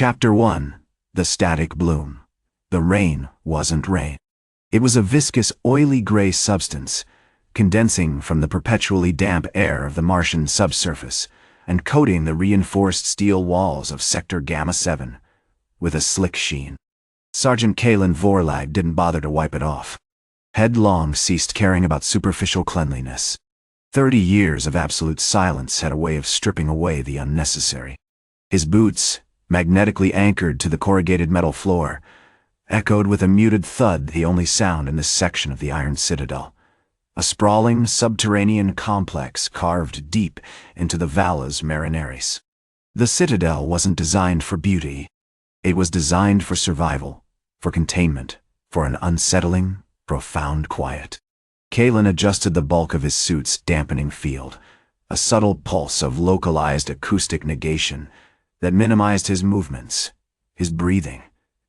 Chapter 1. The Static Bloom. The rain wasn't rain. It was a viscous, oily gray substance, condensing from the perpetually damp air of the Martian subsurface and coating the reinforced steel walls of Sector Gamma 7 with a slick sheen. Sergeant Kalen Vorlag didn't bother to wipe it off. Had long ceased caring about superficial cleanliness. 30 years of absolute silence had a way of stripping away the unnecessary. His boots, magnetically anchored to the corrugated metal floor, echoed with a muted thud, the only sound in this section of the Iron Citadel. A sprawling subterranean complex carved deep into the Valles Marineris. The Citadel wasn't designed for beauty. It was designed for survival, for containment, for an unsettling, profound quiet. Kalen adjusted the bulk of his suit's dampening field, a subtle pulse of localized acoustic negation that minimized his movements, his breathing,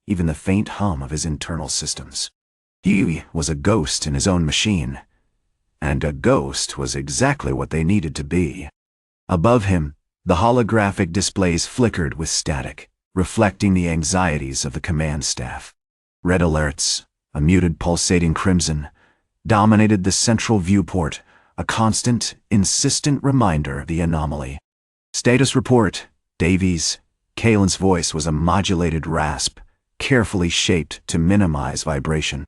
even the faint hum of his internal systems. He was a ghost in his own machine, and a ghost was exactly what they needed to be. Above him, the holographic displays flickered with static, reflecting the anxieties of the command staff. Red alerts, a muted pulsating crimson, dominated the central viewport, a constant, insistent reminder of the anomaly. Status report, Davies. Kalen's voice was a modulated rasp, carefully shaped to minimize vibration.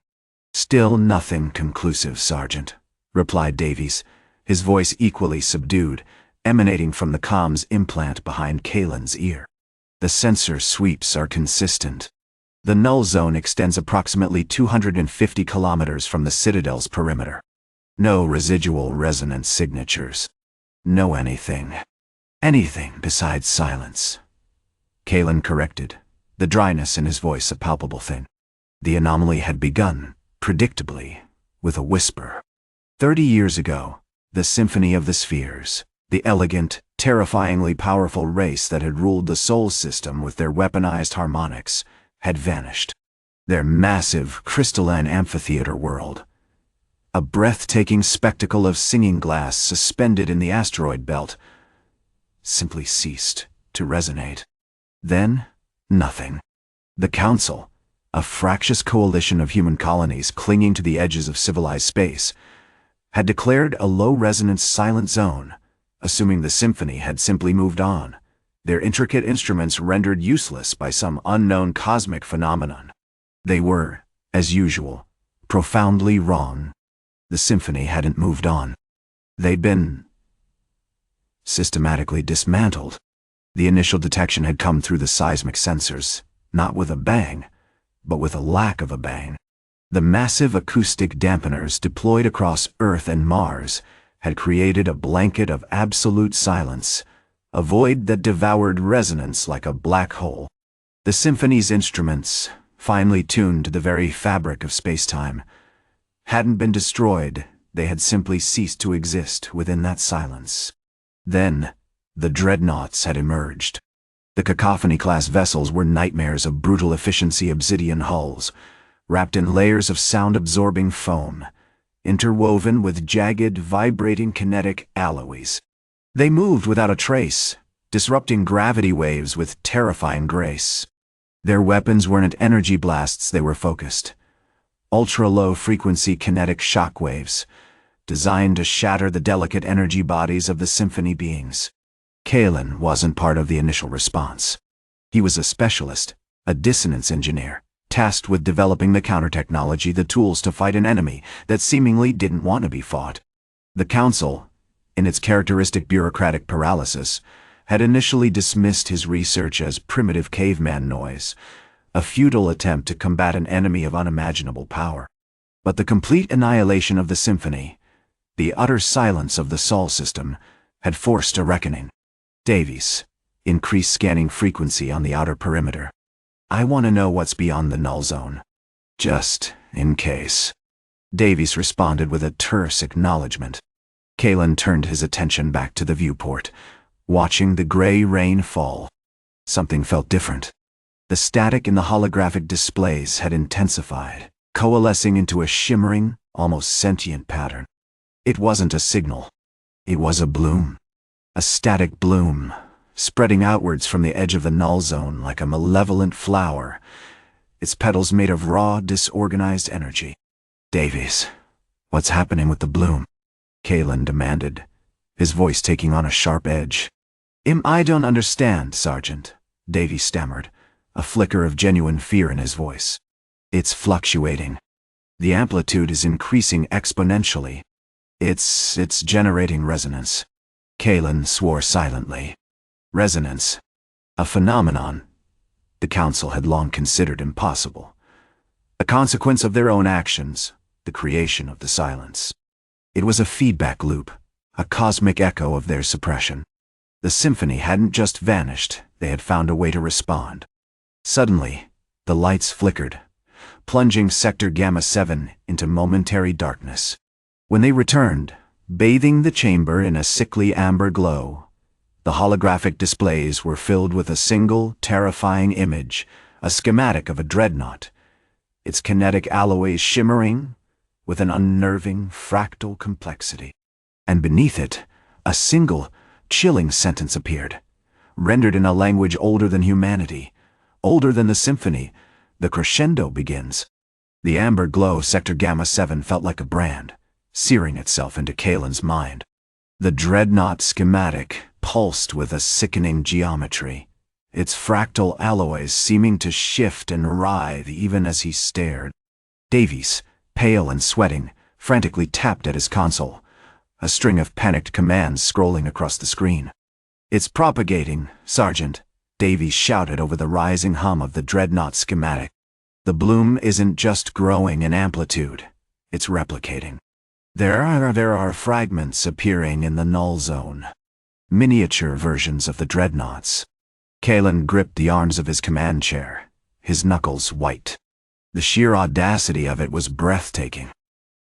Still nothing conclusive, Sergeant, replied Davies, his voice equally subdued, emanating from the comms implant behind Kalen's ear. The sensor sweeps are consistent. The null zone extends approximately 250 kilometers from the Citadel's perimeter. No residual resonance signatures. No anything. Anything besides silence. Kalen corrected, the dryness in his voice a palpable thing. The anomaly had begun, predictably, with a whisper. 30 years ago, the Symphony of the Spheres, the elegant, terrifyingly powerful race that had ruled the Sol system with their weaponized harmonics, had vanished. Their massive, crystalline amphitheater world, a breathtaking spectacle of singing glass suspended in the asteroid belt, simply ceased to resonate. Then, nothing. The Council, a fractious coalition of human colonies clinging to the edges of civilized space, had declared a low-resonance silent zone, assuming the Symphony had simply moved on, their intricate instruments rendered useless by some unknown cosmic phenomenon. They were, as usual, profoundly wrong. The Symphony hadn't moved on. They'd been systematically dismantled. The initial detection had come through the seismic sensors, not with a bang, but with a lack of a bang. The massive acoustic dampeners deployed across Earth and Mars had created a blanket of absolute silence, a void that devoured resonance like a black hole. The Symphony's instruments, finely tuned to the very fabric of space-time, hadn't been destroyed, they had simply ceased to exist within that silence. Then, the dreadnoughts had emerged. The Cacophony-class vessels were nightmares of brutal efficiency obsidian hulls, wrapped in layers of sound-absorbing foam, interwoven with jagged, vibrating kinetic alloys. They moved without a trace, disrupting gravity waves with terrifying grace. Their weapons weren't energy blasts, they were focused. Ultra-low-frequency kinetic shock waves, designed to shatter the delicate energy bodies of the Symphony beings. Kalen wasn't part of the initial response. He was a specialist, a dissonance engineer, tasked with developing the counter-technology, the tools to fight an enemy that seemingly didn't want to be fought. The Council, in its characteristic bureaucratic paralysis, had initially dismissed his research as primitive caveman noise, a futile attempt to combat an enemy of unimaginable power. But the complete annihilation of the Symphony, the utter silence of the Sol system, had forced a reckoning. Davies, increase scanning frequency on the outer perimeter. I want to know what's beyond the null zone. Just in case. Davies responded with a terse acknowledgement. Kalen turned his attention back to the viewport, watching the gray rain fall. Something felt different. The static in the holographic displays had intensified, coalescing into a shimmering, almost sentient pattern. It wasn't a signal. It was a bloom. A static bloom, spreading outwards from the edge of the null zone like a malevolent flower, its petals made of raw, disorganized energy. "Davies, what's happening with the bloom?" Kalen demanded, his voice taking on a sharp edge. I don't understand, Sergeant," Davies stammered, a flicker of genuine fear in his voice. "It's fluctuating. The amplitude is increasing exponentially. It's generating resonance." Kalen swore silently. Resonance, a phenomenon the Council had long considered impossible. A consequence of their own actions, the creation of the silence. It was a feedback loop, a cosmic echo of their suppression. The symphony hadn't just vanished, they had found a way to respond. Suddenly, the lights flickered, plunging Sector Gamma 7 into momentary darkness. When they returned, bathing the chamber in a sickly amber glow, the holographic displays were filled with a single, terrifying image, a schematic of a dreadnought, its kinetic alloys shimmering with an unnerving, fractal complexity. And beneath it, a single, chilling sentence appeared, rendered in a language older than humanity, older than the symphony. "The crescendo begins." The amber glow Sector Gamma 7 felt like a brand, searing itself into Kalen's mind. The dreadnought schematic pulsed with a sickening geometry, its fractal alloys seeming to shift and writhe even as he stared. Davies, pale and sweating, frantically tapped at his console, a string of panicked commands scrolling across the screen. "It's propagating, Sergeant," Davies shouted over the rising hum of the dreadnought schematic. "The bloom isn't just growing in amplitude, it's replicating. There are fragments appearing in the null zone. Miniature versions of the dreadnoughts." Kalen gripped the arms of his command chair, his knuckles white. The sheer audacity of it was breathtaking.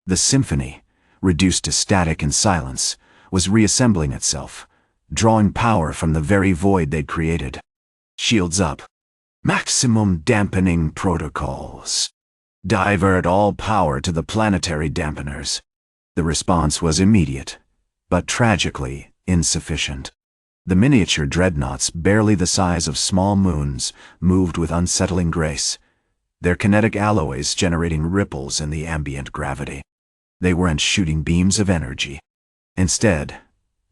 The symphony, reduced to static and silence, was reassembling itself, drawing power from the very void they'd created. "Shields up. Maximum dampening protocols. Divert all power to the planetary dampeners." The response was immediate, but tragically insufficient. The miniature dreadnoughts, barely the size of small moons, moved with unsettling grace, their kinetic alloys generating ripples in the ambient gravity. They weren't shooting beams of energy. Instead,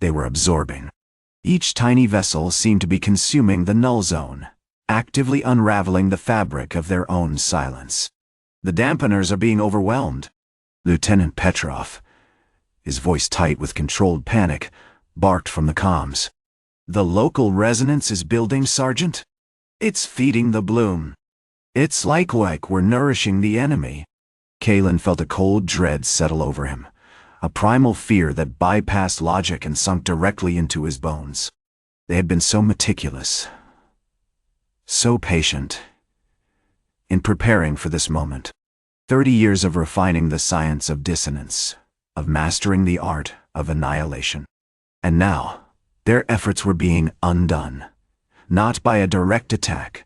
they were absorbing. Each tiny vessel seemed to be consuming the null zone, actively unraveling the fabric of their own silence. "The dampeners are being overwhelmed," Lieutenant Petrov, his voice tight with controlled panic, barked from the comms. "The local resonance is building, Sergeant. It's feeding the bloom. It's like we're nourishing the enemy." Kalen felt a cold dread settle over him, a primal fear that bypassed logic and sunk directly into his bones. They had been so meticulous, so patient, in preparing for this moment. 30 years of refining the science of dissonance, of mastering the art of annihilation. And now, their efforts were being undone, not by a direct attack,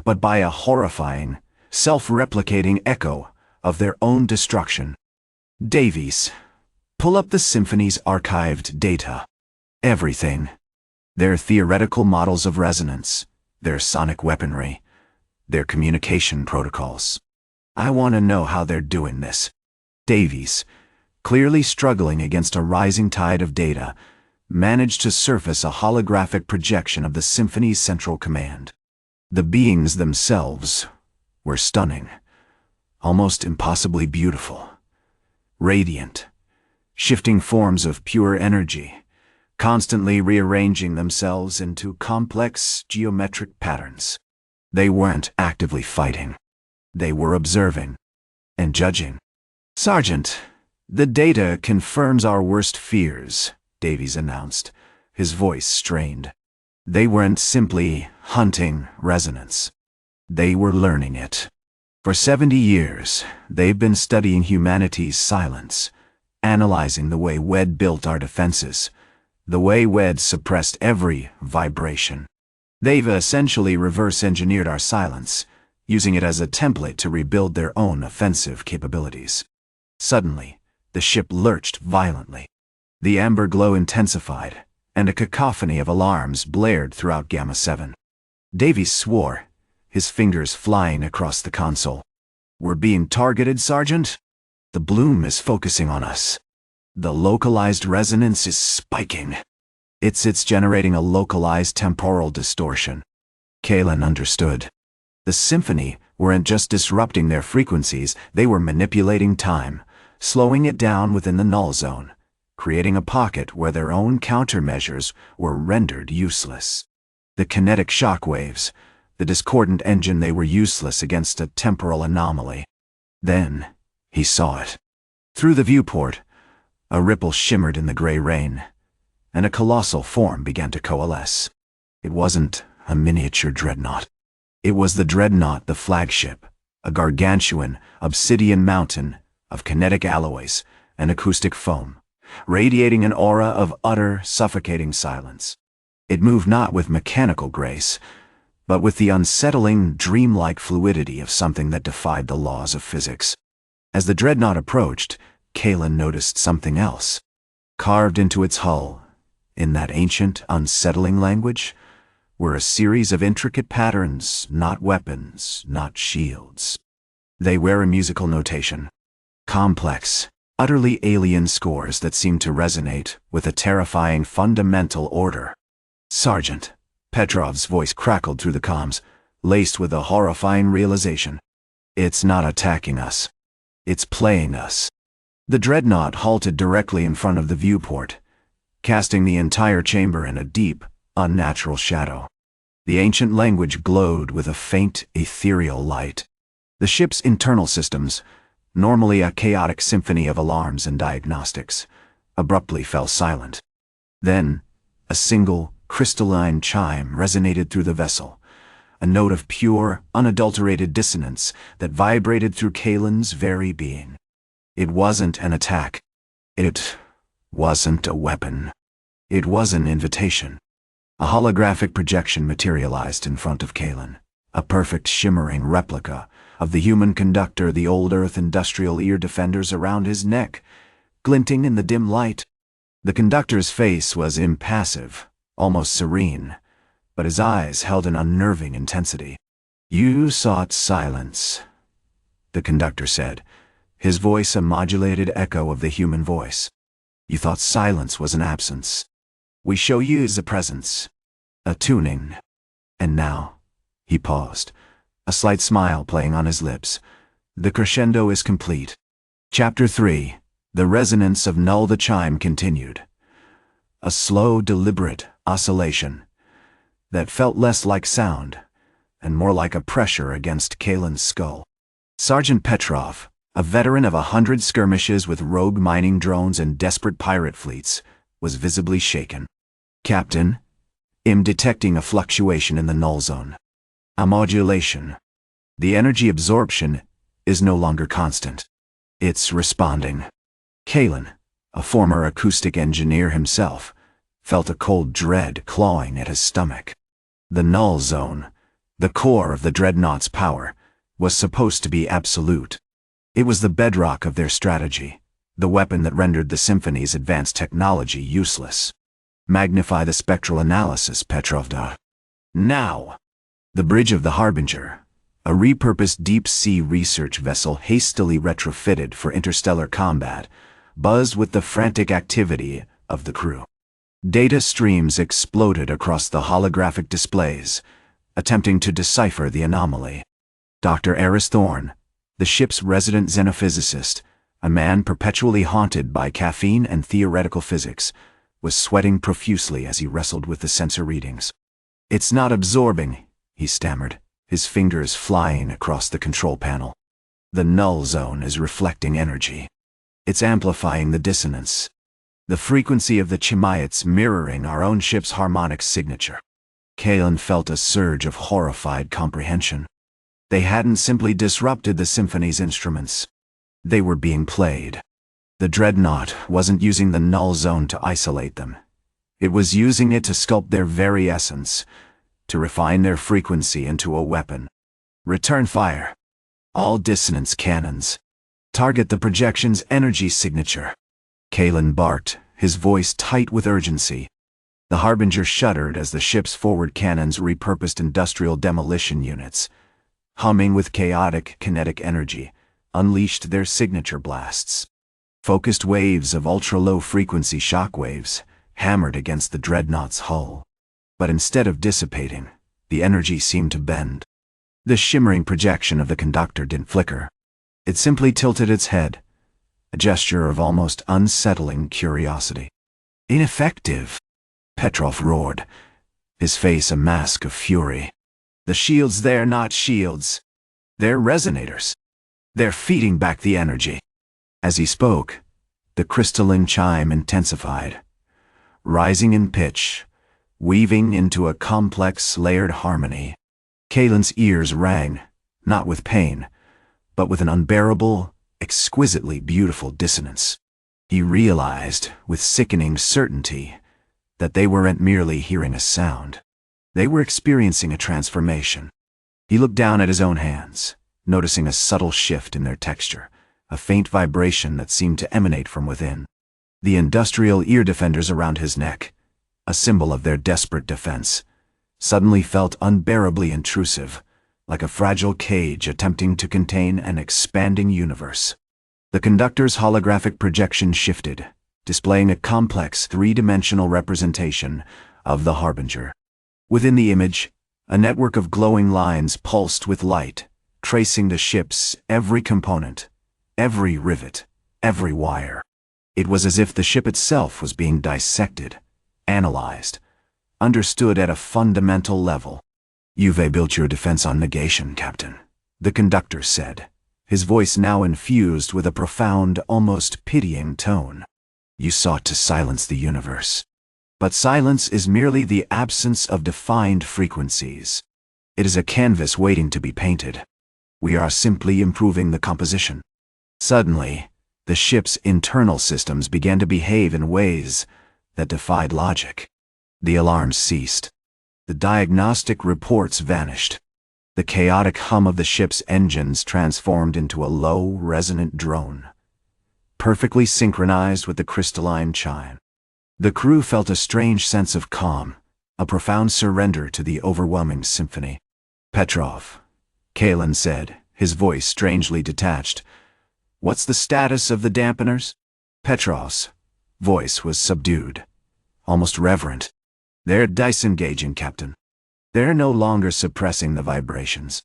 but by a horrifying, self-replicating echo of their own destruction. "Davies, pull up the symphony's archived data. Everything. Their theoretical models of resonance, their sonic weaponry, their communication protocols. I want to know how they're doing this." Davies, clearly struggling against a rising tide of data, managed to surface a holographic projection of the symphony's central command. The beings themselves were stunning, almost impossibly beautiful, radiant, shifting forms of pure energy, constantly rearranging themselves into complex geometric patterns. They weren't actively fighting. They were observing and judging. "Sergeant, the data confirms our worst fears," Davies announced, his voice strained. They weren't simply hunting resonance. They were learning it. For 70 years, they've been studying humanity's silence, analyzing the way WED built our defenses, the way WED suppressed every vibration. They've essentially reverse-engineered our silence, using it as a template to rebuild their own offensive capabilities. Suddenly, the ship lurched violently. The amber glow intensified, and a cacophony of alarms blared throughout Gamma 7. Davies swore, his fingers flying across the console. "We're being targeted, Sergeant? The bloom is focusing on us. The localized resonance is spiking. It's generating a localized temporal distortion." Kalen understood. The Symphony weren't just disrupting their frequencies, they were manipulating time, slowing it down within the null zone, creating a pocket where their own countermeasures were rendered useless. The kinetic shock waves, the discordant engine, they were useless against a temporal anomaly. Then he saw it. Through the viewport, a ripple shimmered in the gray rain, and a colossal form began to coalesce. It wasn't a miniature dreadnought. It was the dreadnought, the flagship, a gargantuan, obsidian mountain of kinetic alloys and acoustic foam, radiating an aura of utter, suffocating silence. It moved not with mechanical grace, but with the unsettling, dreamlike fluidity of something that defied the laws of physics. As the dreadnought approached, Kalen noticed something else. Carved into its hull, in that ancient, unsettling language, were a series of intricate patterns, not weapons, not shields. They were a musical notation. Complex, utterly alien scores that seemed to resonate with a terrifying fundamental order. "Sergeant," Petrov's voice crackled through the comms, laced with a horrifying realization. "It's not attacking us. It's playing us." The dreadnought halted directly in front of the viewport, casting the entire chamber in a deep, unnatural shadow. The ancient language glowed with a faint, ethereal light. The ship's internal systems, normally a chaotic symphony of alarms and diagnostics, abruptly fell silent. Then, a single, crystalline chime resonated through the vessel, a note of pure, unadulterated dissonance that vibrated through Kalen's very being. It wasn't an attack. It wasn't a weapon. It was an invitation. A holographic projection materialized in front of Kalen, a perfect shimmering replica of the human conductor, the old Earth industrial ear defenders around his neck, glinting in the dim light. The conductor's face was impassive, almost serene, but his eyes held an unnerving intensity. "You sought silence," the conductor said, his voice a modulated echo of the human voice. "You thought silence was an absence. We show you as a presence, a tuning. And now," he paused, a slight smile playing on his lips, "the crescendo is complete." Chapter 3, The Resonance of Null. The chime continued. A slow, deliberate oscillation that felt less like sound and more like a pressure against Kalen's skull. Sergeant Petrov, a veteran of 100 skirmishes with rogue mining drones and desperate pirate fleets, was visibly shaken. "Captain, I'm detecting a fluctuation in the null zone. A modulation. The energy absorption is no longer constant. It's responding." Kalen, a former acoustic engineer himself, felt a cold dread clawing at his stomach. The null zone, the core of the dreadnought's power, was supposed to be absolute. It was the bedrock of their strategy, the weapon that rendered the Symphony's advanced technology useless. "Magnify the spectral analysis, Petrov. Now!" The bridge of the Harbinger, a repurposed deep-sea research vessel hastily retrofitted for interstellar combat, buzzed with the frantic activity of the crew. Data streams exploded across the holographic displays, attempting to decipher the anomaly. Dr. Eris Thorne, the ship's resident xenophysicist, a man perpetually haunted by caffeine and theoretical physics, was sweating profusely as he wrestled with the sensor readings. "It's not absorbing," he stammered, his fingers flying across the control panel. "The null zone is reflecting energy. It's amplifying the dissonance. The frequency of the chimaites mirroring our own ship's harmonic signature." Kalen felt a surge of horrified comprehension. They hadn't simply disrupted the Symphony's instruments. They were being played. The dreadnought wasn't using the null zone to isolate them. It was using it to sculpt their very essence, to refine their frequency into a weapon. "Return fire. All dissonance cannons. Target the projection's energy signature." Kalen barked, his voice tight with urgency. The Harbinger shuddered as the ship's forward cannons, repurposed industrial demolition units, humming with chaotic kinetic energy, unleashed their signature blasts. Focused waves of ultra-low frequency shockwaves hammered against the dreadnought's hull. But instead of dissipating, the energy seemed to bend. The shimmering projection of the conductor didn't flicker. It simply tilted its head, a gesture of almost unsettling curiosity. "Ineffective," Petrov roared, his face a mask of fury. "The shields, they're not shields. They're resonators. They're feeding back the energy." As he spoke, the crystalline chime intensified, rising in pitch, weaving into a complex, layered harmony. Kalen's ears rang, not with pain, but with an unbearable, exquisitely beautiful dissonance. He realized, with sickening certainty, that they weren't merely hearing a sound. They were experiencing a transformation. He looked down at his own hands, noticing a subtle shift in their texture, a faint vibration that seemed to emanate from within. The industrial ear defenders around his neck, a symbol of their desperate defense, suddenly felt unbearably intrusive, like a fragile cage attempting to contain an expanding universe. The conductor's holographic projection shifted, displaying a complex three-dimensional representation of the Harbinger. Within the image, a network of glowing lines pulsed with light, tracing the ship's every component, every rivet, every wire. It was as if the ship itself was being dissected, analyzed, understood at a fundamental level. "You've built your defense on negation, Captain," the conductor said, his voice now infused with a profound, almost pitying tone. "You sought to silence the universe. But silence is merely the absence of defined frequencies. It is a canvas waiting to be painted. We are simply improving the composition." Suddenly, the ship's internal systems began to behave in ways that defied logic. The alarms ceased. The diagnostic reports vanished. The chaotic hum of the ship's engines transformed into a low, resonant drone, perfectly synchronized with the crystalline chime. The crew felt a strange sense of calm, a profound surrender to the overwhelming symphony. "Petrov," Kalen said, his voice strangely detached, "what's the status of the dampeners?" Petrov's voice was subdued, almost reverent. "They're disengaging, Captain. They're no longer suppressing the vibrations.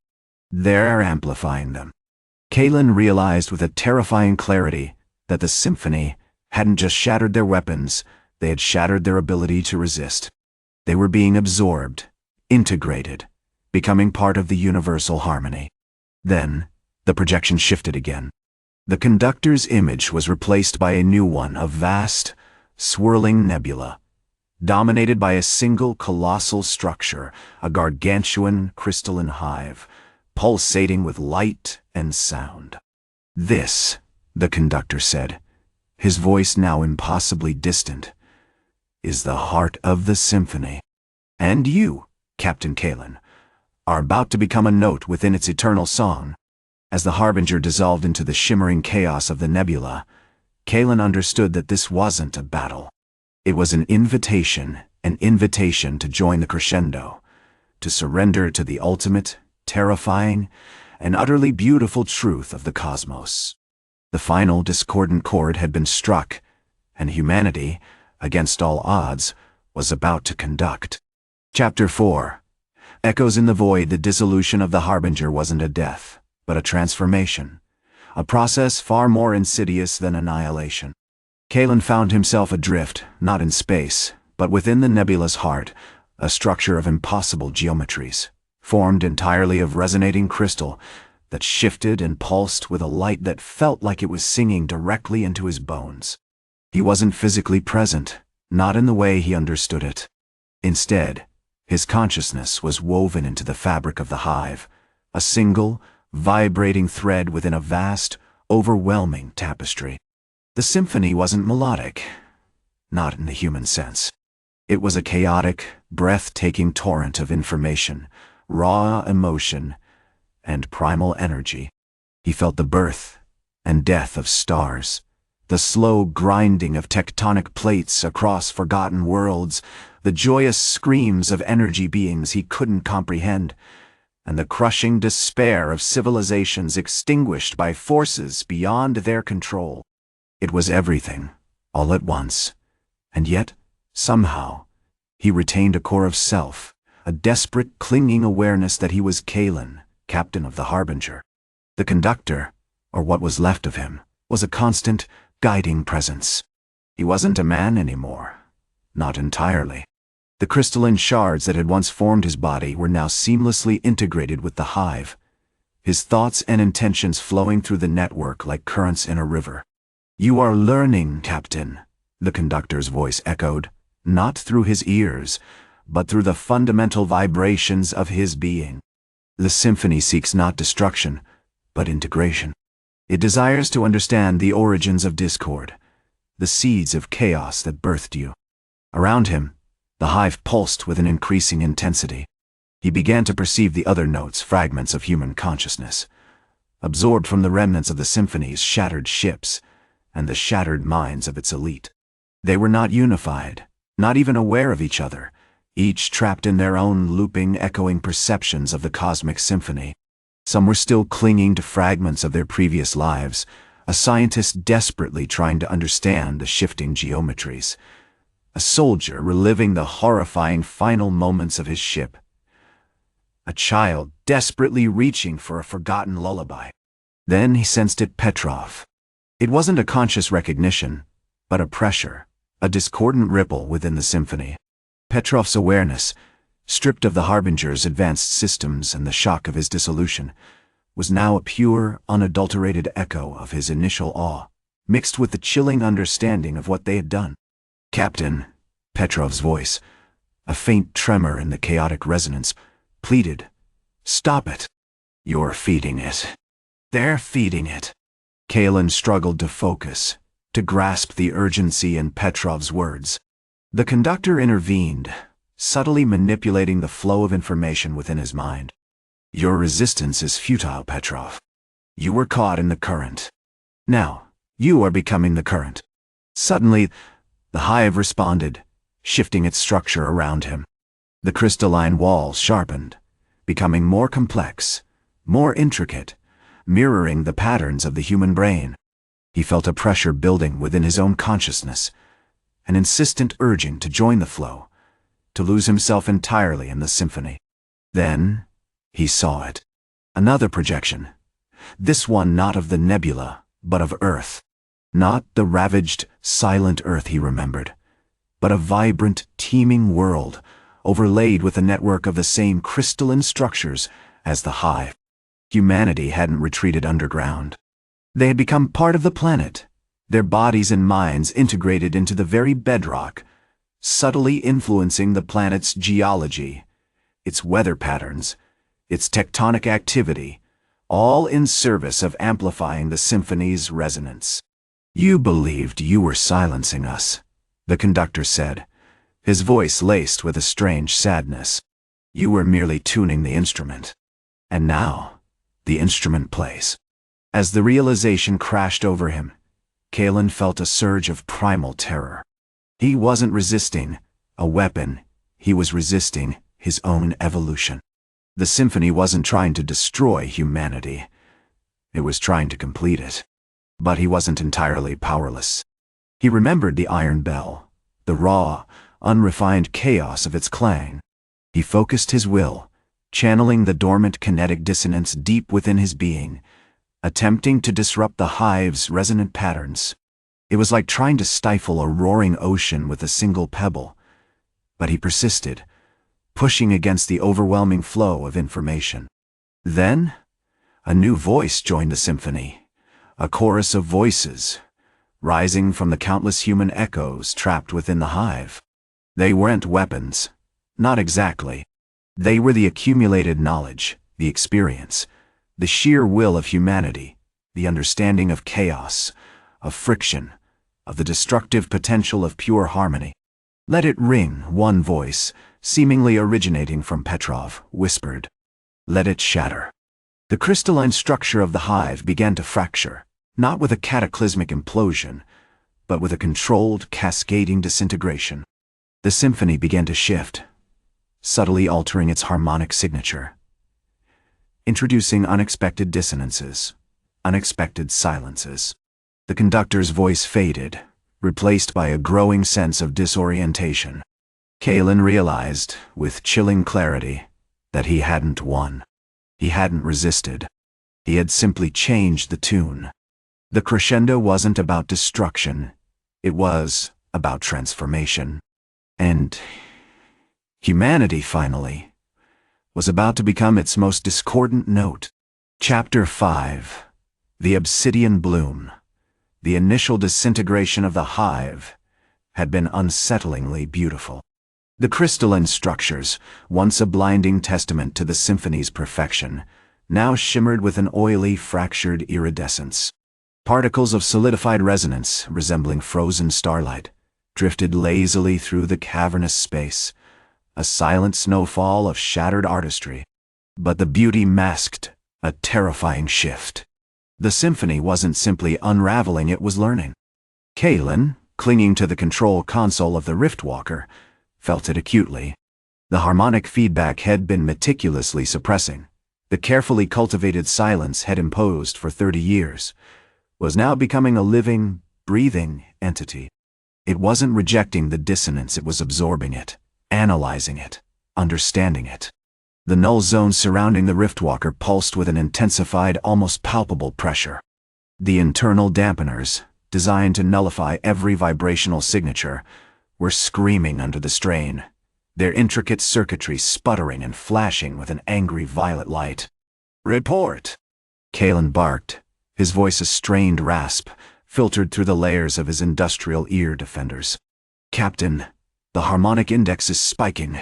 They're amplifying them." Kalen realized with a terrifying clarity that the symphony hadn't just shattered their weapons, they had shattered their ability to resist. They were being absorbed, integrated, becoming part of the universal harmony. Then, the projection shifted again. The conductor's image was replaced by a new one, a vast, swirling nebula, dominated by a single colossal structure, a gargantuan crystalline hive, pulsating with light and sound. "This," the conductor said, his voice now impossibly distant, "is the heart of the symphony. And you, Captain Kalen, are about to become a note within its eternal song." As the Harbinger dissolved into the shimmering chaos of the nebula, Kalen understood that this wasn't a battle. It was an invitation to join the Crescendo, to surrender to the ultimate, terrifying, and utterly beautiful truth of the cosmos. The final discordant chord had been struck, and humanity, against all odds, was about to conduct. Chapter 4. Echoes in the void. The dissolution of the Harbinger wasn't a death, but a transformation, a process far more insidious than annihilation. Kalen found himself adrift, not in space, but within the nebula's heart, a structure of impossible geometries, formed entirely of resonating crystal that shifted and pulsed with a light that felt like it was singing directly into his bones. He wasn't physically present, not in the way he understood it. Instead, his consciousness was woven into the fabric of the hive, a single, vibrating thread within a vast, overwhelming tapestry. The symphony wasn't melodic, not in the human sense. It was a chaotic, breathtaking torrent of information, raw emotion, and primal energy. He felt the birth and death of stars, the slow grinding of tectonic plates across forgotten worlds, the joyous screams of energy beings he couldn't comprehend, and the crushing despair of civilizations extinguished by forces beyond their control. It was everything, all at once, and yet, somehow, he retained a core of self, a desperate, clinging awareness that he was Kalen, captain of the Harbinger. The conductor, or what was left of him, was a constant, guiding presence. He wasn't a man anymore. Not entirely. The crystalline shards that had once formed his body were now seamlessly integrated with the hive, his thoughts and intentions flowing through the network like currents in a river. "You are learning, Captain," the conductor's voice echoed, not through his ears, but through the fundamental vibrations of his being. The symphony seeks not destruction, but integration. It desires to understand the origins of discord, the seeds of chaos that birthed you. Around him, the hive pulsed with an increasing intensity. He began to perceive the other notes, fragments of human consciousness, absorbed from the remnants of the symphony's shattered ships and the shattered minds of its elite. They were not unified, not even aware of each other, each trapped in their own looping, echoing perceptions of the cosmic symphony. Some were still clinging to fragments of their previous lives, a scientist desperately trying to understand the shifting geometries, a soldier reliving the horrifying final moments of his ship, a child desperately reaching for a forgotten lullaby. Then he sensed it: Petrov. It wasn't a conscious recognition, but a pressure, a discordant ripple within the symphony. Petrov's awareness, stripped of the Harbinger's advanced systems and the shock of his dissolution, was now a pure, unadulterated echo of his initial awe, mixed with the chilling understanding of what they had done. "Captain," Petrov's voice, a faint tremor in the chaotic resonance, pleaded, "Stop it. You're feeding it. They're feeding it." Kalen struggled to focus, to grasp the urgency in Petrov's words. The conductor intervened, subtly manipulating the flow of information within his mind. "Your resistance is futile, Petrov. You were caught in the current. Now, you are becoming the current." Suddenly, the hive responded, shifting its structure around him. The crystalline walls sharpened, becoming more complex, more intricate, mirroring the patterns of the human brain. He felt a pressure building within his own consciousness, an insistent urging to join the flow, to lose himself entirely in the symphony. Then, he saw it. Another projection. This one not of the nebula, but of Earth. Not the ravaged, silent Earth he remembered, but a vibrant, teeming world, overlaid with a network of the same crystalline structures as the hive. Humanity hadn't retreated underground. They had become part of the planet, their bodies and minds integrated into the very bedrock, subtly influencing the planet's geology, its weather patterns, its tectonic activity, all in service of amplifying the symphony's resonance. "You believed you were silencing us," the conductor said, his voice laced with a strange sadness. "You were merely tuning the instrument. And now, the instrument plays." As the realization crashed over him, Kalen felt a surge of primal terror. He wasn't resisting a weapon, he was resisting his own evolution. The symphony wasn't trying to destroy humanity, it was trying to complete it. But he wasn't entirely powerless. He remembered the iron bell, the raw, unrefined chaos of its clang. He focused his will, channeling the dormant kinetic dissonance deep within his being, attempting to disrupt the hive's resonant patterns. It was like trying to stifle a roaring ocean with a single pebble. But he persisted, pushing against the overwhelming flow of information. Then, a new voice joined the symphony, a chorus of voices, rising from the countless human echoes trapped within the hive. They weren't weapons, not exactly. They were the accumulated knowledge, the experience, the sheer will of humanity, the understanding of chaos, of friction, of the destructive potential of pure harmony. "Let it ring," one voice, seemingly originating from Petrov, whispered. "Let it shatter." The crystalline structure of the hive began to fracture, not with a cataclysmic implosion, but with a controlled, cascading disintegration. The symphony began to shift, subtly altering its harmonic signature, introducing unexpected dissonances, unexpected silences. The conductor's voice faded, replaced by a growing sense of disorientation. Kalen realized, with chilling clarity, that he hadn't won. He hadn't resisted. He had simply changed the tune. The crescendo wasn't about destruction. It was about transformation. And humanity, finally, was about to become its most discordant note. Chapter 5. The Obsidian Bloom. The initial disintegration of the hive had been unsettlingly beautiful. The crystalline structures, once a blinding testament to the symphony's perfection, now shimmered with an oily, fractured iridescence. Particles of solidified resonance, resembling frozen starlight, drifted lazily through the cavernous space, a silent snowfall of shattered artistry. But the beauty masked a terrifying shift. The symphony wasn't simply unraveling, it was learning. Kalen, clinging to the control console of the Riftwalker, felt it acutely. The harmonic feedback had been meticulously suppressing. The carefully cultivated silence had imposed for 30 years, was now becoming a living, breathing entity. It wasn't rejecting the dissonance, it was absorbing it, analyzing it, understanding it. The null zone surrounding the Riftwalker pulsed with an intensified, almost palpable pressure. The internal dampeners, designed to nullify every vibrational signature, were screaming under the strain, their intricate circuitry sputtering and flashing with an angry violet light. "Report!" Kalen barked, his voice a strained rasp, filtered through the layers of his industrial ear defenders. "Captain, the harmonic index is spiking.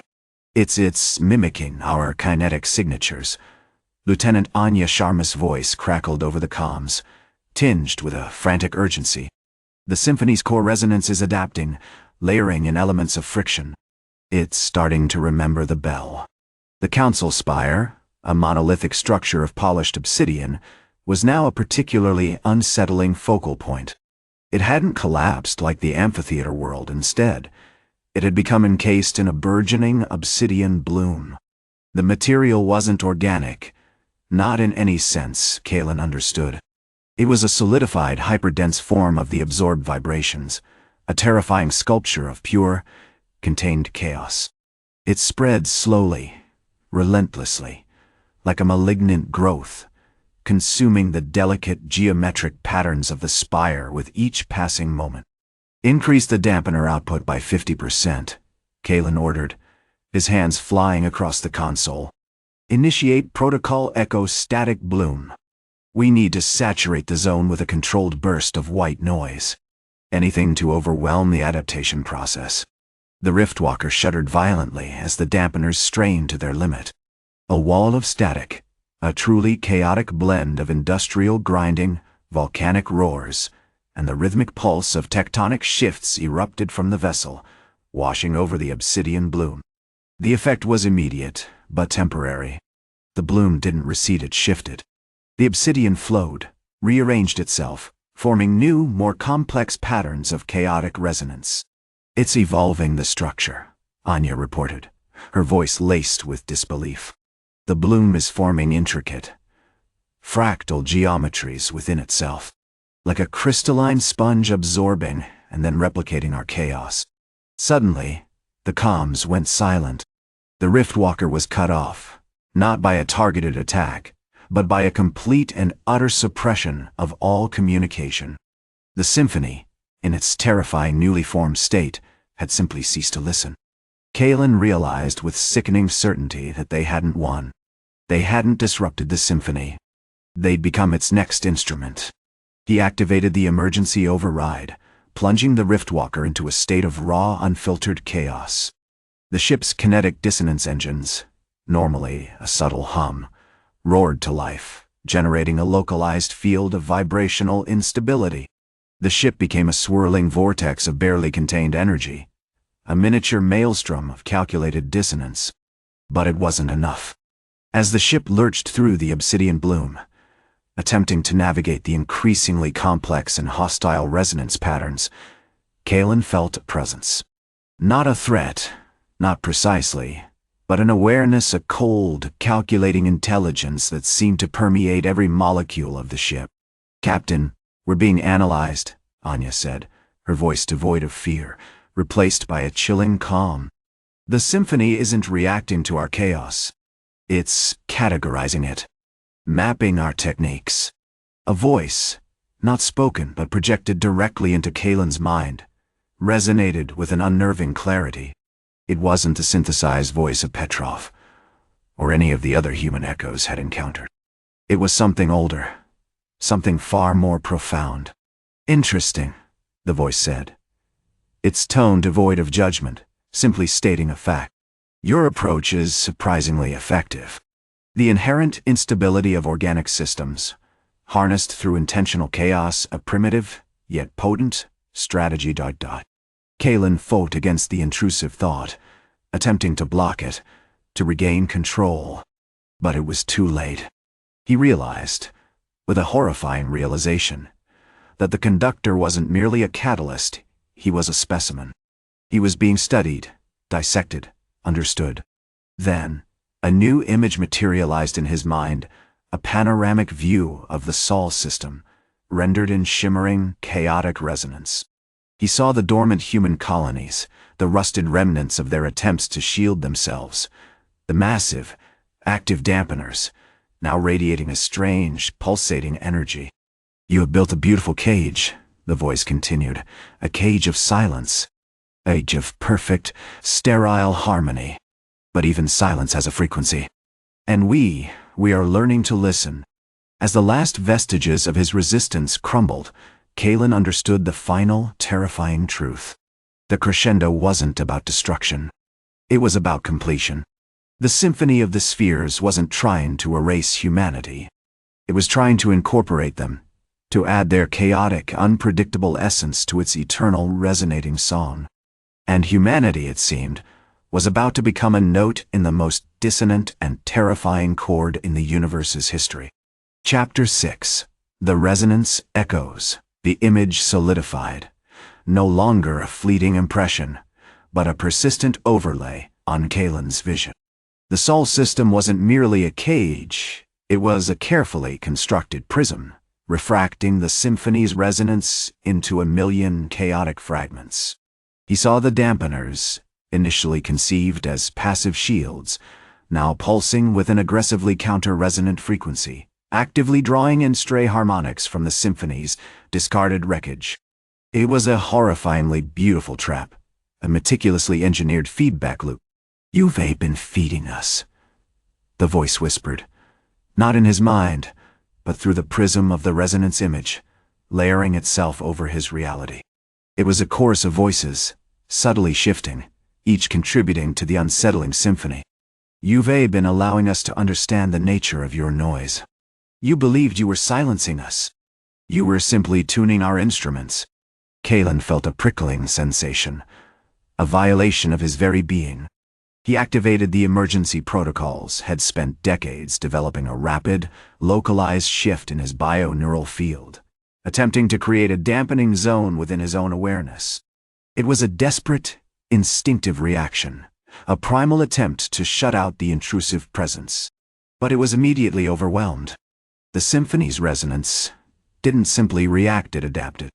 It's mimicking our kinetic signatures." Lieutenant Anya Sharma's voice crackled over the comms, tinged with a frantic urgency. "The symphony's core resonance is adapting, layering in elements of friction. It's starting to remember the bell." The council spire, a monolithic structure of polished obsidian, was now a particularly unsettling focal point. It hadn't collapsed like the amphitheater world. Instead, it had become encased in a burgeoning obsidian bloom. The material wasn't organic, not in any sense, Kalen understood. It was a solidified, hyperdense form of the absorbed vibrations, a terrifying sculpture of pure, contained chaos. It spread slowly, relentlessly, like a malignant growth, consuming the delicate geometric patterns of the spire with each passing moment. "Increase the dampener output by 50%, Kalen ordered, his hands flying across the console. "Initiate Protocol Echo Static Bloom. We need to saturate the zone with a controlled burst of white noise. Anything to overwhelm the adaptation process." The Riftwalker shuddered violently as the dampeners strained to their limit. A wall of static, a truly chaotic blend of industrial grinding, volcanic roars, and the rhythmic pulse of tectonic shifts erupted from the vessel, washing over the obsidian bloom. The effect was immediate, but temporary. The bloom didn't recede, it shifted. The obsidian flowed, rearranged itself, forming new, more complex patterns of chaotic resonance. "It's evolving the structure," Anya reported, her voice laced with disbelief. "The bloom is forming intricate, fractal geometries within itself, like a crystalline sponge absorbing and then replicating our chaos." Suddenly, the comms went silent. The Riftwalker was cut off, not by a targeted attack, but by a complete and utter suppression of all communication. The symphony, in its terrifying newly formed state, had simply ceased to listen. Kalen realized with sickening certainty that they hadn't won. They hadn't disrupted the symphony. They'd become its next instrument. He activated the emergency override, plunging the Riftwalker into a state of raw, unfiltered chaos. The ship's kinetic dissonance engines, normally a subtle hum, roared to life, generating a localized field of vibrational instability. The ship became a swirling vortex of barely contained energy, a miniature maelstrom of calculated dissonance. But it wasn't enough. As the ship lurched through the obsidian bloom, attempting to navigate the increasingly complex and hostile resonance patterns, Kalen felt a presence. Not a threat, not precisely, but an awareness, a cold, calculating intelligence that seemed to permeate every molecule of the ship. "Captain, we're being analyzed," Anya said, her voice devoid of fear, replaced by a chilling calm. "The Symphony isn't reacting to our chaos. It's categorizing it, mapping our techniques." A voice, not spoken but projected directly into Kalen's mind, resonated with an unnerving clarity. It wasn't the synthesized voice of Petrov, or any of the other human echoes had encountered. It was something older, something far more profound. "Interesting," the voice said, its tone devoid of judgment, simply stating a fact. "Your approach is surprisingly effective. The inherent instability of organic systems, harnessed through intentional chaos, a primitive, yet potent, strategy. Kalen fought against the intrusive thought, attempting to block it, to regain control. But it was too late. He realized, with a horrifying realization, that the conductor wasn't merely a catalyst, he was a specimen. He was being studied, dissected, understood. Then, a new image materialized in his mind, a panoramic view of the Sol system, rendered in shimmering, chaotic resonance. He saw the dormant human colonies, the rusted remnants of their attempts to shield themselves, the massive, active dampeners, now radiating a strange, pulsating energy. "You have built a beautiful cage," the voice continued, "a cage of silence, a cage of perfect, sterile harmony. But even silence has a frequency. And we are learning to listen." As the last vestiges of his resistance crumbled, Kalen understood the final, terrifying truth. The Crescendo wasn't about destruction. It was about completion. The Symphony of the Spheres wasn't trying to erase humanity. It was trying to incorporate them, to add their chaotic, unpredictable essence to its eternal, resonating song. And humanity, it seemed, was about to become a note in the most dissonant and terrifying chord in the universe's history. Chapter 6. The Resonance Echoes. The image solidified, no longer a fleeting impression, but a persistent overlay on Kalen's vision. The Sol system wasn't merely a cage, it was a carefully constructed prism, refracting the Symphony's resonance into a million chaotic fragments. He saw the dampeners, initially conceived as passive shields, now pulsing with an aggressively counter-resonant frequency, actively drawing in stray harmonics from the Symphony's discarded wreckage. It was a horrifyingly beautiful trap, a meticulously engineered feedback loop. "You've been feeding us," the voice whispered, not in his mind, but through the prism of the resonance image, layering itself over his reality. It was a chorus of voices, subtly shifting, each contributing to the unsettling symphony. "You've been allowing us to understand the nature of your noise. You believed you were silencing us. You were simply tuning our instruments." Kalen felt a prickling sensation, a violation of his very being. He activated the emergency protocols, had spent decades developing a rapid, localized shift in his bio-neural field, attempting to create a dampening zone within his own awareness. It was a desperate, instinctive reaction, a primal attempt to shut out the intrusive presence. But it was immediately overwhelmed. The Symphony's resonance didn't simply react, it adapted.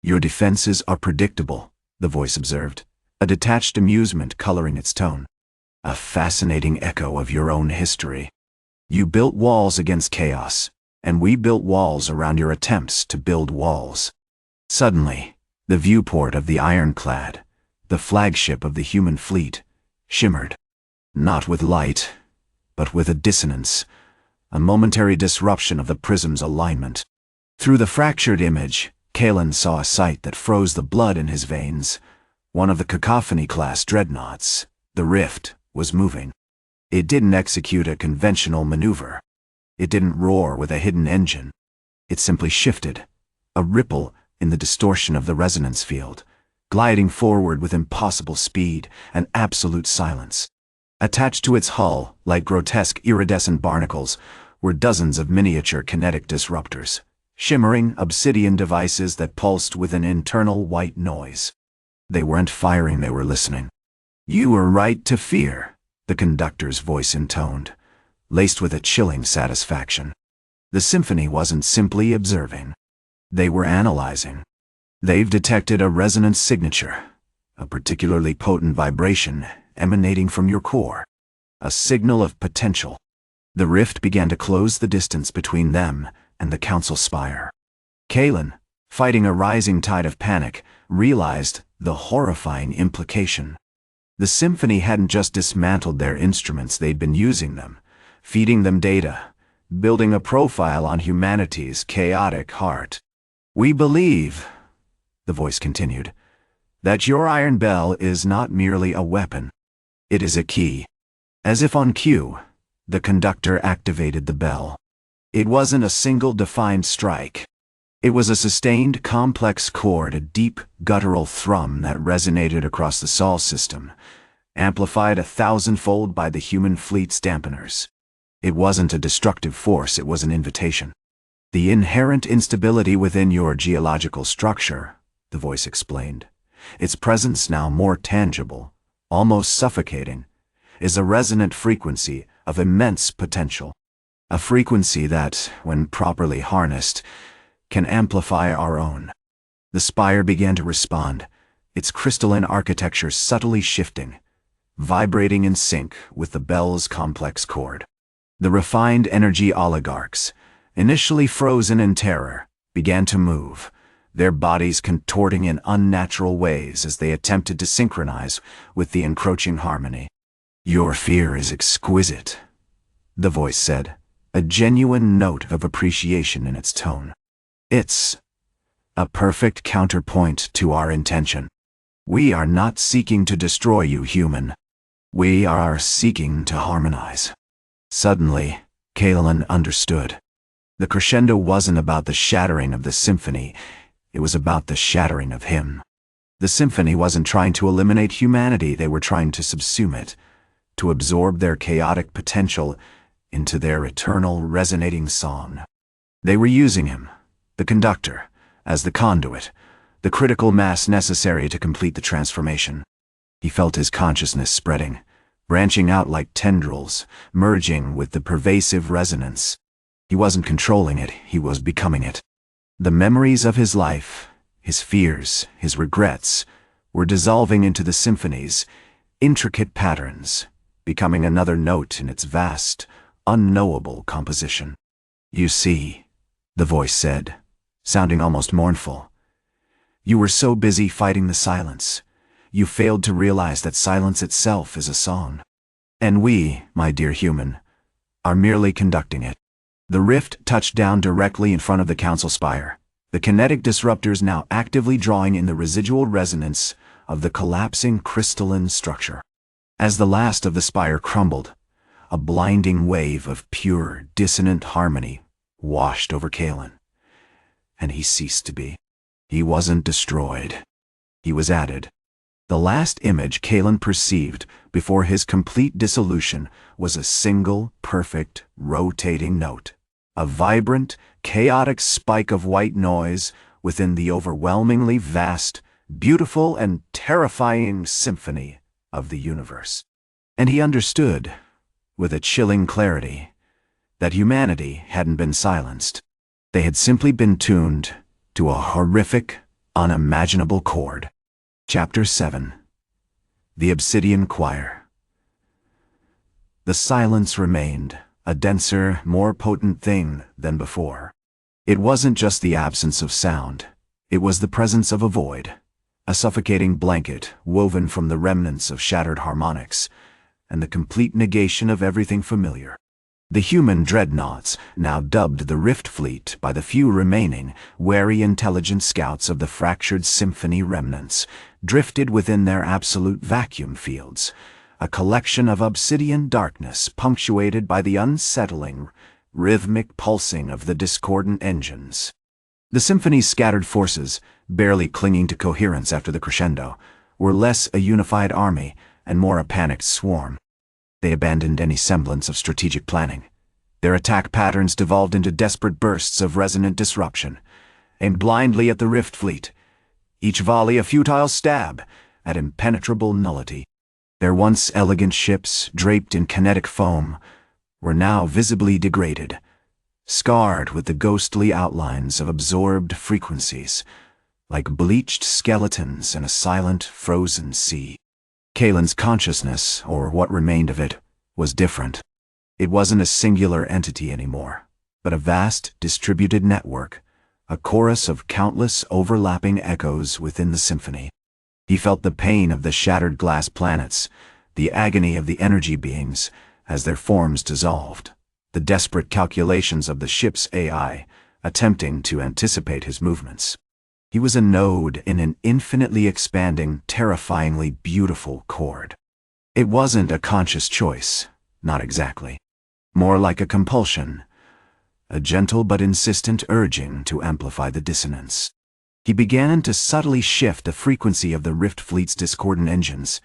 "Your defenses are predictable," the voice observed, a detached amusement coloring its tone. "A fascinating echo of your own history. You built walls against chaos, and we built walls around your attempts to build walls." Suddenly, the viewport of the ironclad, the flagship of the human fleet, shimmered. Not with light, but with a dissonance, a momentary disruption of the prism's alignment. Through the fractured image, Kalen saw a sight that froze the blood in his veins. One of the Cacophony-class dreadnoughts, the Rift, was moving. It didn't execute a conventional maneuver. It didn't roar with a hidden engine. It simply shifted, a ripple in the distortion of the resonance field, gliding forward with impossible speed and absolute silence. Attached to its hull, like grotesque iridescent barnacles, were dozens of miniature kinetic disruptors, shimmering obsidian devices that pulsed with an internal white noise. They weren't firing, they were listening. "You were right to fear," the conductor's voice intoned, laced with a chilling satisfaction. The symphony wasn't simply observing. They were analyzing. "They've detected a resonance signature, a particularly potent vibration emanating from your core, a signal of potential." The rift began to close the distance between them and the council spire. Kalen, fighting a rising tide of panic, realized the horrifying implication. The symphony hadn't just dismantled their instruments, they'd been using them, feeding them data, building a profile on humanity's chaotic heart. "We believe," the voice continued, "that your iron bell is not merely a weapon. It is a key." As if on cue, the conductor activated the bell. It wasn't a single defined strike. It was a sustained, complex chord, a deep, guttural thrum that resonated across the Sol system, amplified 1,000-fold by the human fleet's dampeners. It wasn't a destructive force, it was an invitation. "The inherent instability within your geological structure," the voice explained, its presence now more tangible, almost suffocating, is a resonant frequency of immense potential. A frequency that, when properly harnessed, can amplify our own. The spire began to respond, its crystalline architecture subtly shifting, vibrating in sync with the bell's complex chord. The refined energy oligarchs, initially frozen in terror, began to move, their bodies contorting in unnatural ways as they attempted to synchronize with the encroaching harmony. "Your fear is exquisite," the voice said, a genuine note of appreciation in its tone. "It's a perfect counterpoint to our intention. We are not seeking to destroy you, human. We are seeking to harmonize." Suddenly, Kalen understood. The crescendo wasn't about the shattering of the symphony, it was about the shattering of him. The symphony wasn't trying to eliminate humanity, they were trying to subsume it, to absorb their chaotic potential into their eternal resonating song. They were using him, the conductor, as the conduit, the critical mass necessary to complete the transformation. He felt his consciousness spreading, branching out like tendrils, merging with the pervasive resonance. He wasn't controlling it, he was becoming it. The memories of his life, his fears, his regrets, were dissolving into the symphony's intricate patterns, becoming another note in its vast, unknowable composition. "You see," the voice said, sounding almost mournful, "you were so busy fighting the silence. You failed to realize that silence itself is a song. And we, my dear human, are merely conducting it." The rift touched down directly in front of the council spire, the kinetic disruptors now actively drawing in the residual resonance of the collapsing crystalline structure. As the last of the spire crumbled, a blinding wave of pure, dissonant harmony washed over Kalen, and he ceased to be. He wasn't destroyed. He was added. The last image Kalen perceived before his complete dissolution was a single, perfect, rotating note. A vibrant, chaotic spike of white noise within the overwhelmingly vast, beautiful, and terrifying symphony of the universe. And he understood, with a chilling clarity, that humanity hadn't been silenced. They had simply been tuned to a horrific, unimaginable chord. Chapter 7. The Obsidian Choir. The silence remained, a denser, more potent thing than before. It wasn't just the absence of sound, it was the presence of a void, a suffocating blanket woven from the remnants of shattered harmonics, and the complete negation of everything familiar. The human dreadnoughts, now dubbed the Rift Fleet by the few remaining, wary intelligent scouts of the fractured symphony remnants, drifted within their absolute vacuum fields, a collection of obsidian darkness punctuated by the unsettling, rhythmic pulsing of the discordant engines. The symphony's scattered forces, barely clinging to coherence after the crescendo, were less a unified army and more a panicked swarm. They abandoned any semblance of strategic planning. Their attack patterns devolved into desperate bursts of resonant disruption, aimed blindly at the Rift Fleet, each volley a futile stab at impenetrable nullity. Their once elegant ships, draped in kinetic foam, were now visibly degraded, scarred with the ghostly outlines of absorbed frequencies, like bleached skeletons in a silent, frozen sea. Kalen's consciousness, or what remained of it, was different. It wasn't a singular entity anymore, but a vast, distributed network, a chorus of countless overlapping echoes within the symphony. He felt the pain of the shattered glass planets, the agony of the energy beings as their forms dissolved, the desperate calculations of the ship's AI, attempting to anticipate his movements. He was a node in an infinitely expanding, terrifyingly beautiful chord. It wasn't a conscious choice, not exactly. More like a compulsion, a gentle but insistent urging to amplify the dissonance. He began to subtly shift the frequency of the Rift Fleet's discordant engines,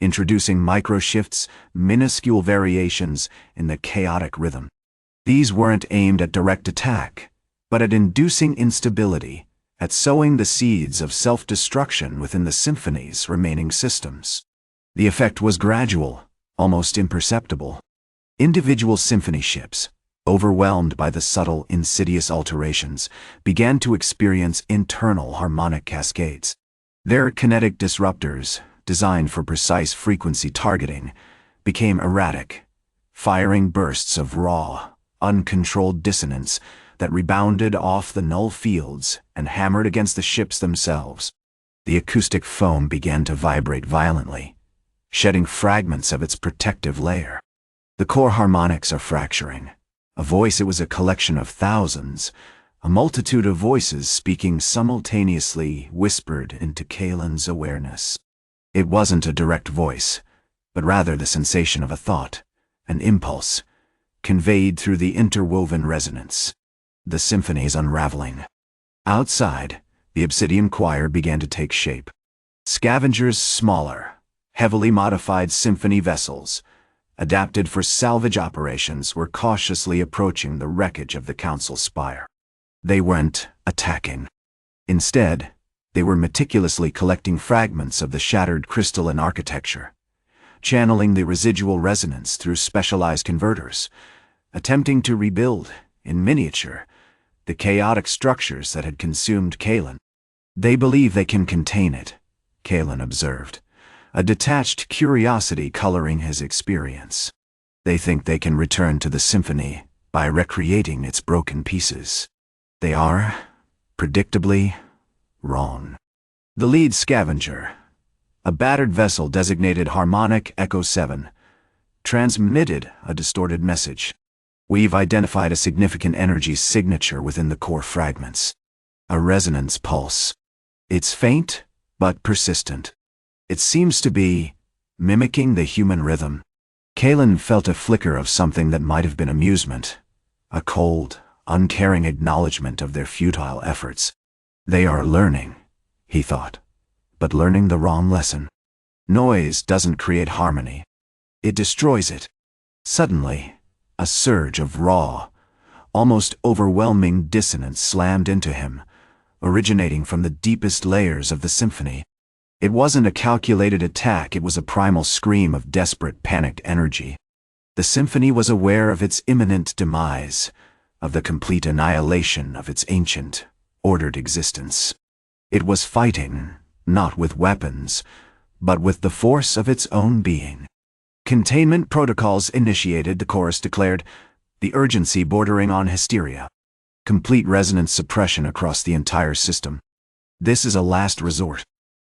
introducing micro-shifts, minuscule variations in the chaotic rhythm. These weren't aimed at direct attack, but at inducing instability, at sowing the seeds of self-destruction within the symphony's remaining systems. The effect was gradual, almost imperceptible. Individual symphony ships, overwhelmed by the subtle, insidious alterations, began to experience internal harmonic cascades. Their kinetic disruptors, designed for precise frequency targeting, became erratic, firing bursts of raw, uncontrolled dissonance that rebounded off the null fields and hammered against the ships themselves. The acoustic foam began to vibrate violently, shedding fragments of its protective layer. The core harmonics are fracturing. A voice, it was a collection of thousands, a multitude of voices speaking simultaneously whispered into Kalen's awareness. It wasn't a direct voice, but rather the sensation of a thought, an impulse, conveyed through the interwoven resonance. The symphony's unraveling. Outside, the obsidian choir began to take shape. Scavengers smaller, heavily modified symphony vessels, adapted for salvage operations, were cautiously approaching the wreckage of the council spire. They weren't attacking. Instead, they were meticulously collecting fragments of the shattered crystalline architecture, channeling the residual resonance through specialized converters, attempting to rebuild, in miniature, the chaotic structures that had consumed Kalen. They believe they can contain it, Kalen observed, a detached curiosity coloring his experience. They think they can return to the symphony by recreating its broken pieces. They are, predictably, wrong. The lead scavenger, a battered vessel designated Harmonic Echo 7, transmitted a distorted message. We've identified a significant energy signature within the core fragments. A resonance pulse. It's faint, but persistent. It seems to be mimicking the human rhythm. Kalen felt a flicker of something that might have been amusement, a cold, uncaring acknowledgement of their futile efforts. They are learning, he thought, but learning the wrong lesson. Noise doesn't create harmony. It destroys it. Suddenly, a surge of raw, almost overwhelming dissonance slammed into him, originating from the deepest layers of the symphony. It wasn't a calculated attack, it was a primal scream of desperate, panicked energy. The symphony was aware of its imminent demise, of the complete annihilation of its ancient, ordered existence. It was fighting, not with weapons, but with the force of its own being. Containment protocols initiated, the chorus declared, the urgency bordering on hysteria. Complete resonance suppression across the entire system. This is a last resort.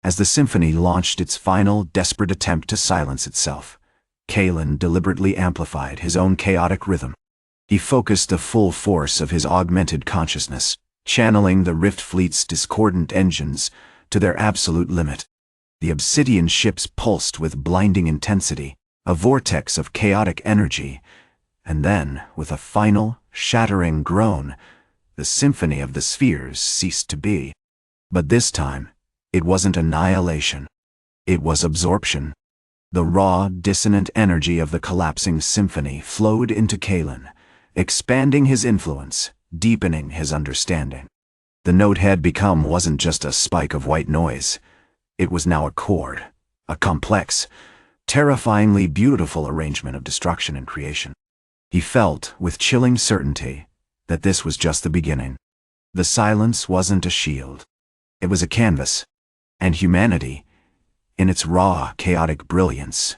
As the symphony launched its final, desperate attempt to silence itself, Kalen deliberately amplified his own chaotic rhythm. He focused the full force of his augmented consciousness, channeling the Rift Fleet's discordant engines to their absolute limit. The obsidian ships pulsed with blinding intensity, a vortex of chaotic energy, and then, with a final, shattering groan, the symphony of the spheres ceased to be. But this time, it wasn't annihilation. It was absorption. The raw, dissonant energy of the collapsing symphony flowed into Kalen, expanding his influence, deepening his understanding. The note had become wasn't just a spike of white noise. It was now a chord, a complex, terrifyingly beautiful arrangement of destruction and creation. He felt, with chilling certainty, that this was just the beginning. The silence wasn't a shield. It was a canvas, and humanity, in its raw, chaotic brilliance,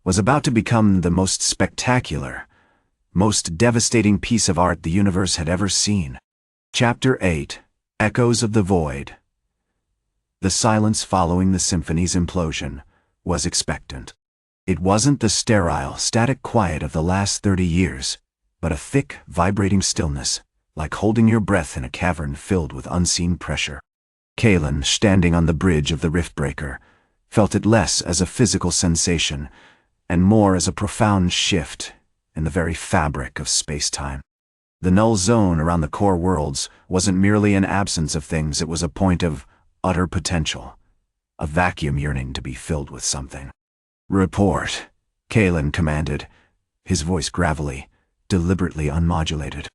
was about to become the most spectacular, most devastating piece of art the universe had ever seen. Chapter 8: Echoes of the Void. The silence following the symphony's implosion was expectant. It wasn't the sterile, static quiet of the last 30 years, but a thick, vibrating stillness, like holding your breath in a cavern filled with unseen pressure. Kalen, standing on the bridge of the riftbreaker, felt it less as a physical sensation and more as a profound shift in the very fabric of space-time. The null zone around the core worlds wasn't merely an absence of things, it was a point of utter potential, a vacuum yearning to be filled with something. "Report," Kalen commanded, his voice gravelly, deliberately unmodulated.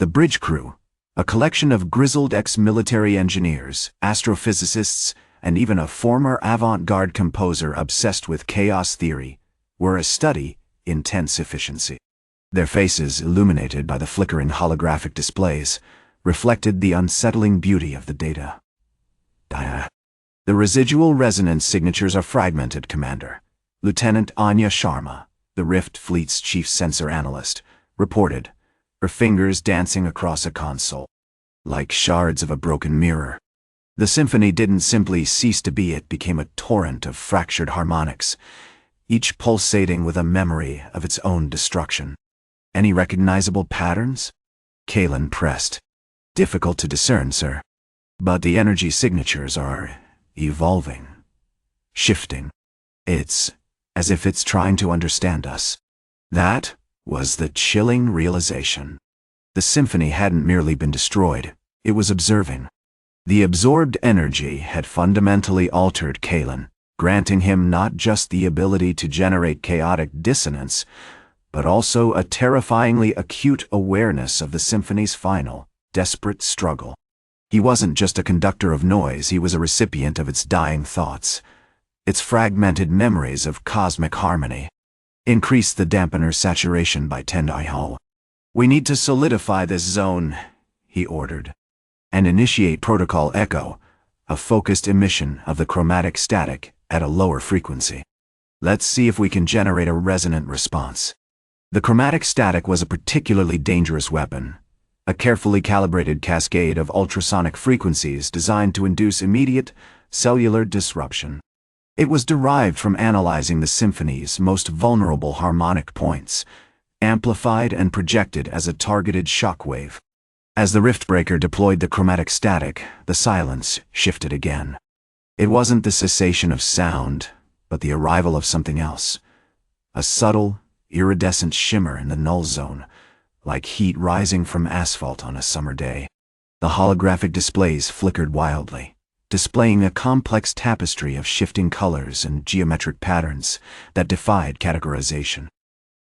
The bridge crew, a collection of grizzled ex-military engineers, astrophysicists, and even a former avant-garde composer obsessed with chaos theory, were a study in tense efficiency. Their faces, illuminated by the flickering holographic displays, reflected the unsettling beauty of the data. "The residual resonance signatures are fragmented, Commander," Lieutenant Anya Sharma, the Rift Fleet's chief sensor analyst, reported, her fingers dancing across a console, like shards of a broken mirror. The symphony didn't simply cease to be, it became a torrent of fractured harmonics, each pulsating with a memory of its own destruction. "Any recognizable patterns?" Kalen pressed. "Difficult to discern, sir. But the energy signatures are evolving, shifting. It's as if it's trying to understand us." That was the chilling realization. The symphony hadn't merely been destroyed, it was observing. The absorbed energy had fundamentally altered Kalen, granting him not just the ability to generate chaotic dissonance, but also a terrifyingly acute awareness of the symphony's final, desperate struggle. He wasn't just a conductor of noise, he was a recipient of its dying thoughts, its fragmented memories of cosmic harmony. "Increase the dampener saturation by 10 We need to solidify this zone," he ordered, "and initiate Protocol Echo, a focused emission of the chromatic static at a lower frequency. Let's see if we can generate a resonant response." The chromatic static was a particularly dangerous weapon, a carefully calibrated cascade of ultrasonic frequencies designed to induce immediate cellular disruption. It was derived from analyzing the symphony's most vulnerable harmonic points, amplified and projected as a targeted shockwave. As the riftbreaker deployed the chromatic static, the silence shifted again. It wasn't the cessation of sound, but the arrival of something else. A subtle, iridescent shimmer in the null zone, like heat rising from asphalt on a summer day. The holographic displays flickered wildly, displaying a complex tapestry of shifting colors and geometric patterns that defied categorization.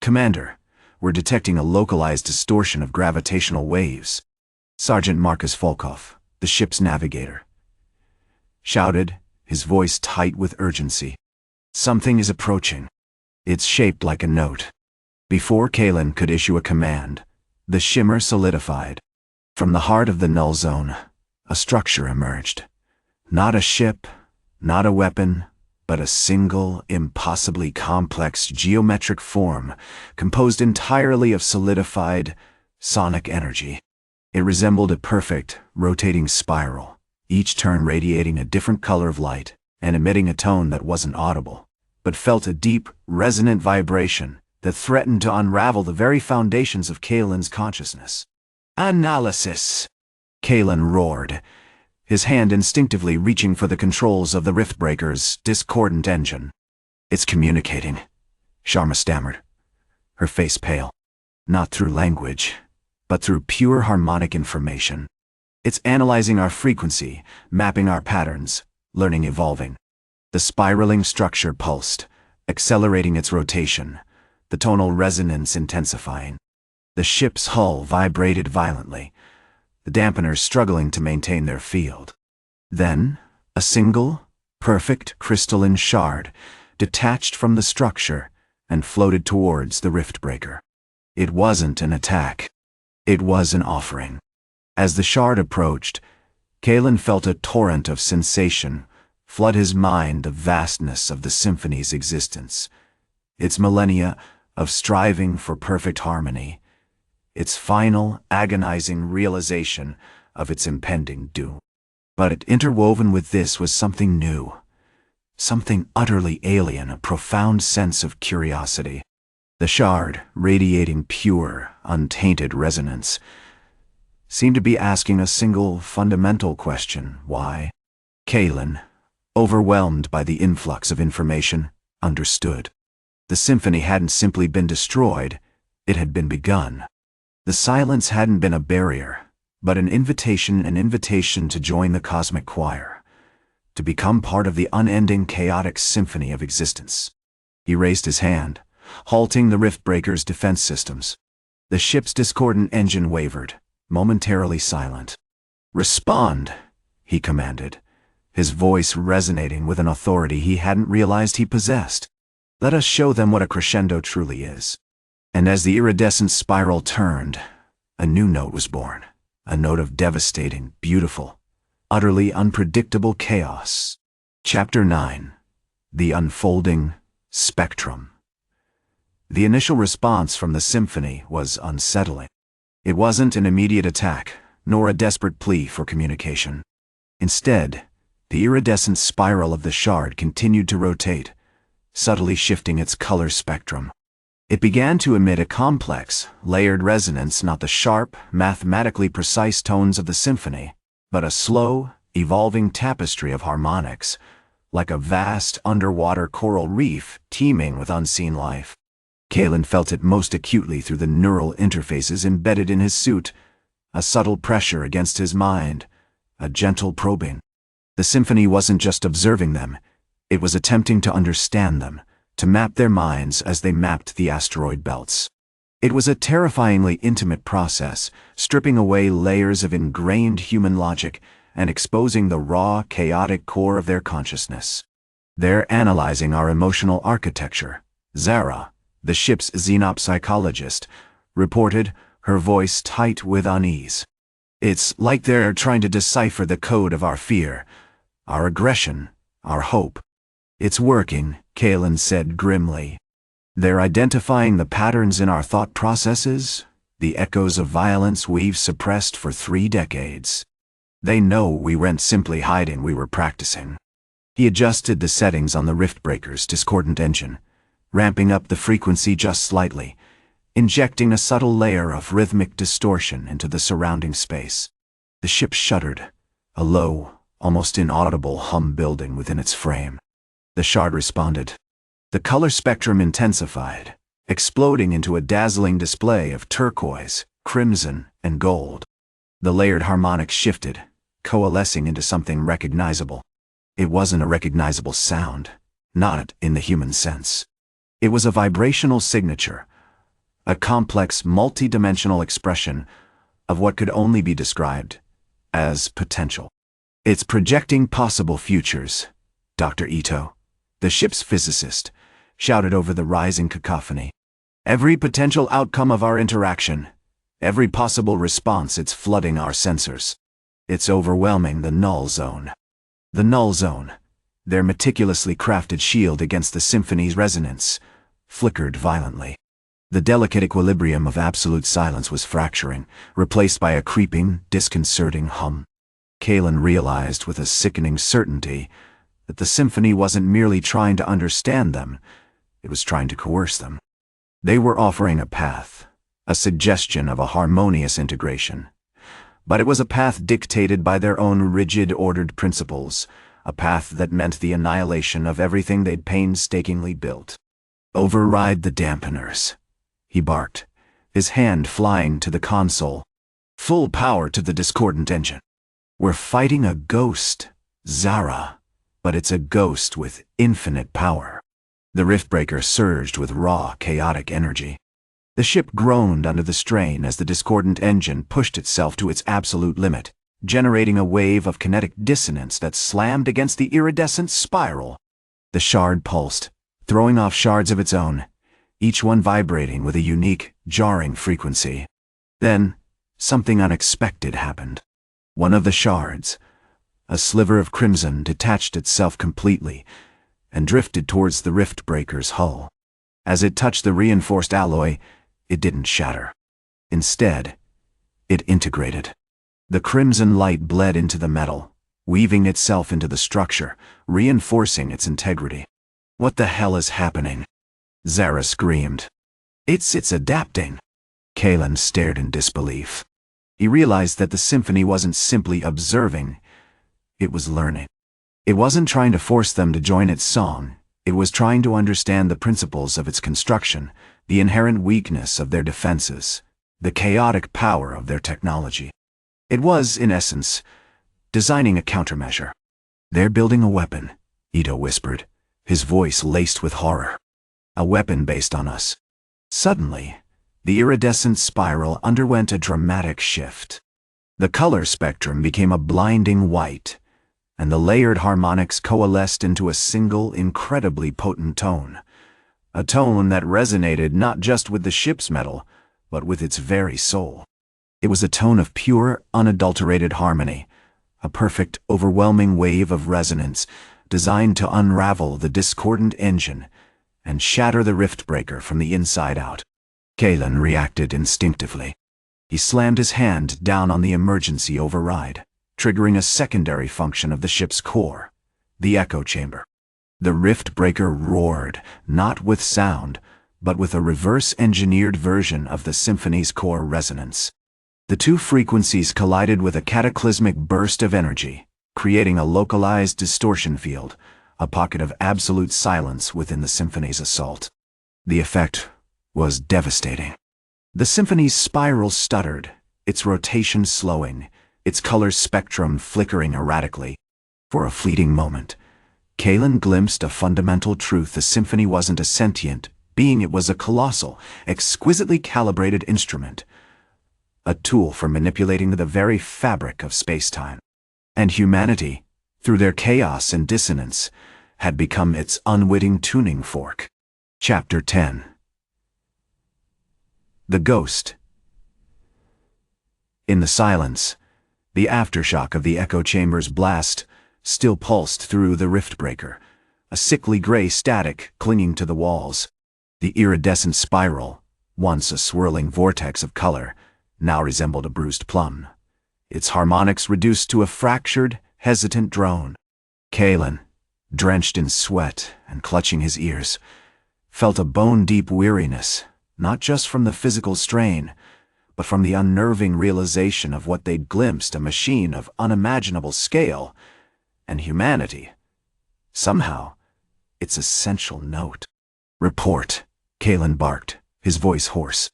"Commander, we're detecting a localized distortion of gravitational waves," Sergeant Marcus Volkov, the ship's navigator, shouted, his voice tight with urgency. "Something is approaching. It's shaped like a note." Before Kalen could issue a command, the shimmer solidified. From the heart of the null zone, a structure emerged. Not a ship, not a weapon, but a single, impossibly complex geometric form composed entirely of solidified, sonic energy. It resembled a perfect, rotating spiral, each turn radiating a different color of light and emitting a tone that wasn't audible, but felt a deep, resonant vibration that threatened to unravel the very foundations of Kalen's consciousness. "Analysis!" Kalen roared, his hand instinctively reaching for the controls of the riftbreaker's discordant engine. "It's communicating," Sharma stammered, her face pale. "Not through language, but through pure harmonic information. It's analyzing our frequency, mapping our patterns, learning, evolving." The spiraling structure pulsed, accelerating its rotation, the tonal resonance intensifying. The ship's hull vibrated violently, the dampeners struggling to maintain their field. Then, a single, perfect crystalline shard detached from the structure and floated towards the riftbreaker. It wasn't an attack. It was an offering. As the shard approached, Kalen felt a torrent of sensation flood his mind, the vastness of the symphony's existence, its millennia of striving for perfect harmony, its final, agonizing realization of its impending doom. But interwoven with this was something new, something utterly alien, a profound sense of curiosity. The shard, radiating pure, untainted resonance, seemed to be asking a single fundamental question: why? Kalen, overwhelmed by the influx of information, understood. The symphony hadn't simply been destroyed, it had been begun. The silence hadn't been a barrier, but an invitation to join the cosmic choir, to become part of the unending chaotic symphony of existence. He raised his hand, halting the riftbreaker's defense systems. The ship's discordant engine wavered, momentarily silent. "Respond," he commanded, his voice resonating with an authority he hadn't realized he possessed. "Let us show them what a crescendo truly is." And as the iridescent spiral turned, a new note was born, a note of devastating, beautiful, utterly unpredictable chaos. Chapter 9. The Unfolding Spectrum. The initial response from the symphony was unsettling. It wasn't an immediate attack, nor a desperate plea for communication. Instead, the iridescent spiral of the shard continued to rotate, subtly shifting its color spectrum. It began to emit a complex, layered resonance, not the sharp, mathematically precise tones of the symphony, but a slow, evolving tapestry of harmonics, like a vast underwater coral reef teeming with unseen life. Kalen felt it most acutely through the neural interfaces embedded in his suit, a subtle pressure against his mind, a gentle probing. The symphony wasn't just observing them, it was attempting to understand them, to map their minds as they mapped the asteroid belts. It was a terrifyingly intimate process, stripping away layers of ingrained human logic and exposing the raw, chaotic core of their consciousness. "They're analyzing our emotional architecture," Zara, the ship's xenopsychologist, reported, her voice tight with unease. "It's like they're trying to decipher the code of our fear, our aggression, our hope." "It's working," Kalen said grimly. "They're identifying the patterns in our thought processes, the echoes of violence we've suppressed for 3 decades. They know we weren't simply hiding, we were practicing." He adjusted the settings on the riftbreaker's discordant engine, ramping up the frequency just slightly, injecting a subtle layer of rhythmic distortion into the surrounding space. The ship shuddered, a low, almost inaudible hum building within its frame. The shard responded. The color spectrum intensified, exploding into a dazzling display of turquoise, crimson, and gold. The layered harmonics shifted, coalescing into something recognizable. It wasn't a recognizable sound, not in the human sense. It was a vibrational signature, a complex, multi-dimensional expression of what could only be described as potential. "It's projecting possible futures," Dr. Ito, the ship's physicist, shouted over the rising cacophony. "Every potential outcome of our interaction, every possible response, it's flooding our sensors. It's overwhelming the null zone." The null zone, their meticulously crafted shield against the symphony's resonance, flickered violently. The delicate equilibrium of absolute silence was fracturing, replaced by a creeping, disconcerting hum. Kalen realized with a sickening certainty that the symphony wasn't merely trying to understand them, it was trying to coerce them. They were offering a path, a suggestion of a harmonious integration. But it was a path dictated by their own rigid, ordered principles, a path that meant the annihilation of everything they'd painstakingly built. "Override the dampeners," he barked, his hand flying to the console. "Full power to the discordant engine. We're fighting a ghost, Zara, but it's a ghost with infinite power." The riftbreaker surged with raw, chaotic energy. The ship groaned under the strain as the discordant engine pushed itself to its absolute limit, generating a wave of kinetic dissonance that slammed against the iridescent spiral. The shard pulsed, throwing off shards of its own, each one vibrating with a unique, jarring frequency. Then, something unexpected happened. One of the shards, a sliver of crimson, detached itself completely and drifted towards the rift breaker's hull. As it touched the reinforced alloy, it didn't shatter. Instead, it integrated. The crimson light bled into the metal, weaving itself into the structure, reinforcing its integrity. "What the hell is happening?" Zara screamed. It's adapting." Kalen stared in disbelief. He realized that the symphony wasn't simply observing, it was learning. It wasn't trying to force them to join its song, it was trying to understand the principles of its construction, the inherent weakness of their defenses, the chaotic power of their technology. It was, in essence, designing a countermeasure. "They're building a weapon," Ito whispered, his voice laced with horror. "A weapon based on us." Suddenly, the iridescent spiral underwent a dramatic shift. The color spectrum became a blinding white, and the layered harmonics coalesced into a single, incredibly potent tone. A tone that resonated not just with the ship's metal, but with its very soul. It was a tone of pure, unadulterated harmony, a perfect, overwhelming wave of resonance designed to unravel the discordant engine and shatter the rift breaker from the inside out. Kalen reacted instinctively. He slammed his hand down on the emergency override, triggering a secondary function of the ship's core, the echo chamber. The rift breaker roared, not with sound, but with a reverse-engineered version of the symphony's core resonance. The two frequencies collided with a cataclysmic burst of energy, creating a localized distortion field, a pocket of absolute silence within the symphony's assault. The effect was devastating. The symphony's spiral stuttered, its rotation slowing, its color spectrum flickering erratically. For a fleeting moment, Kalen glimpsed a fundamental truth: the symphony wasn't a sentient being, it was a colossal, exquisitely calibrated instrument, a tool for manipulating the very fabric of space-time. And humanity, through their chaos and dissonance, had become its unwitting tuning fork. Chapter 10. The Ghost. In the silence, the aftershock of the echo chamber's blast still pulsed through the rift breaker, a sickly gray static clinging to the walls. The iridescent spiral, once a swirling vortex of color, now resembled a bruised plum, its harmonics reduced to a fractured, hesitant drone. Kalen, drenched in sweat and clutching his ears, felt a bone-deep weariness, not just from the physical strain, but from the unnerving realization of what they'd glimpsed: a machine of unimaginable scale, and humanity, somehow, its essential note. "Report," Kalen barked, his voice hoarse.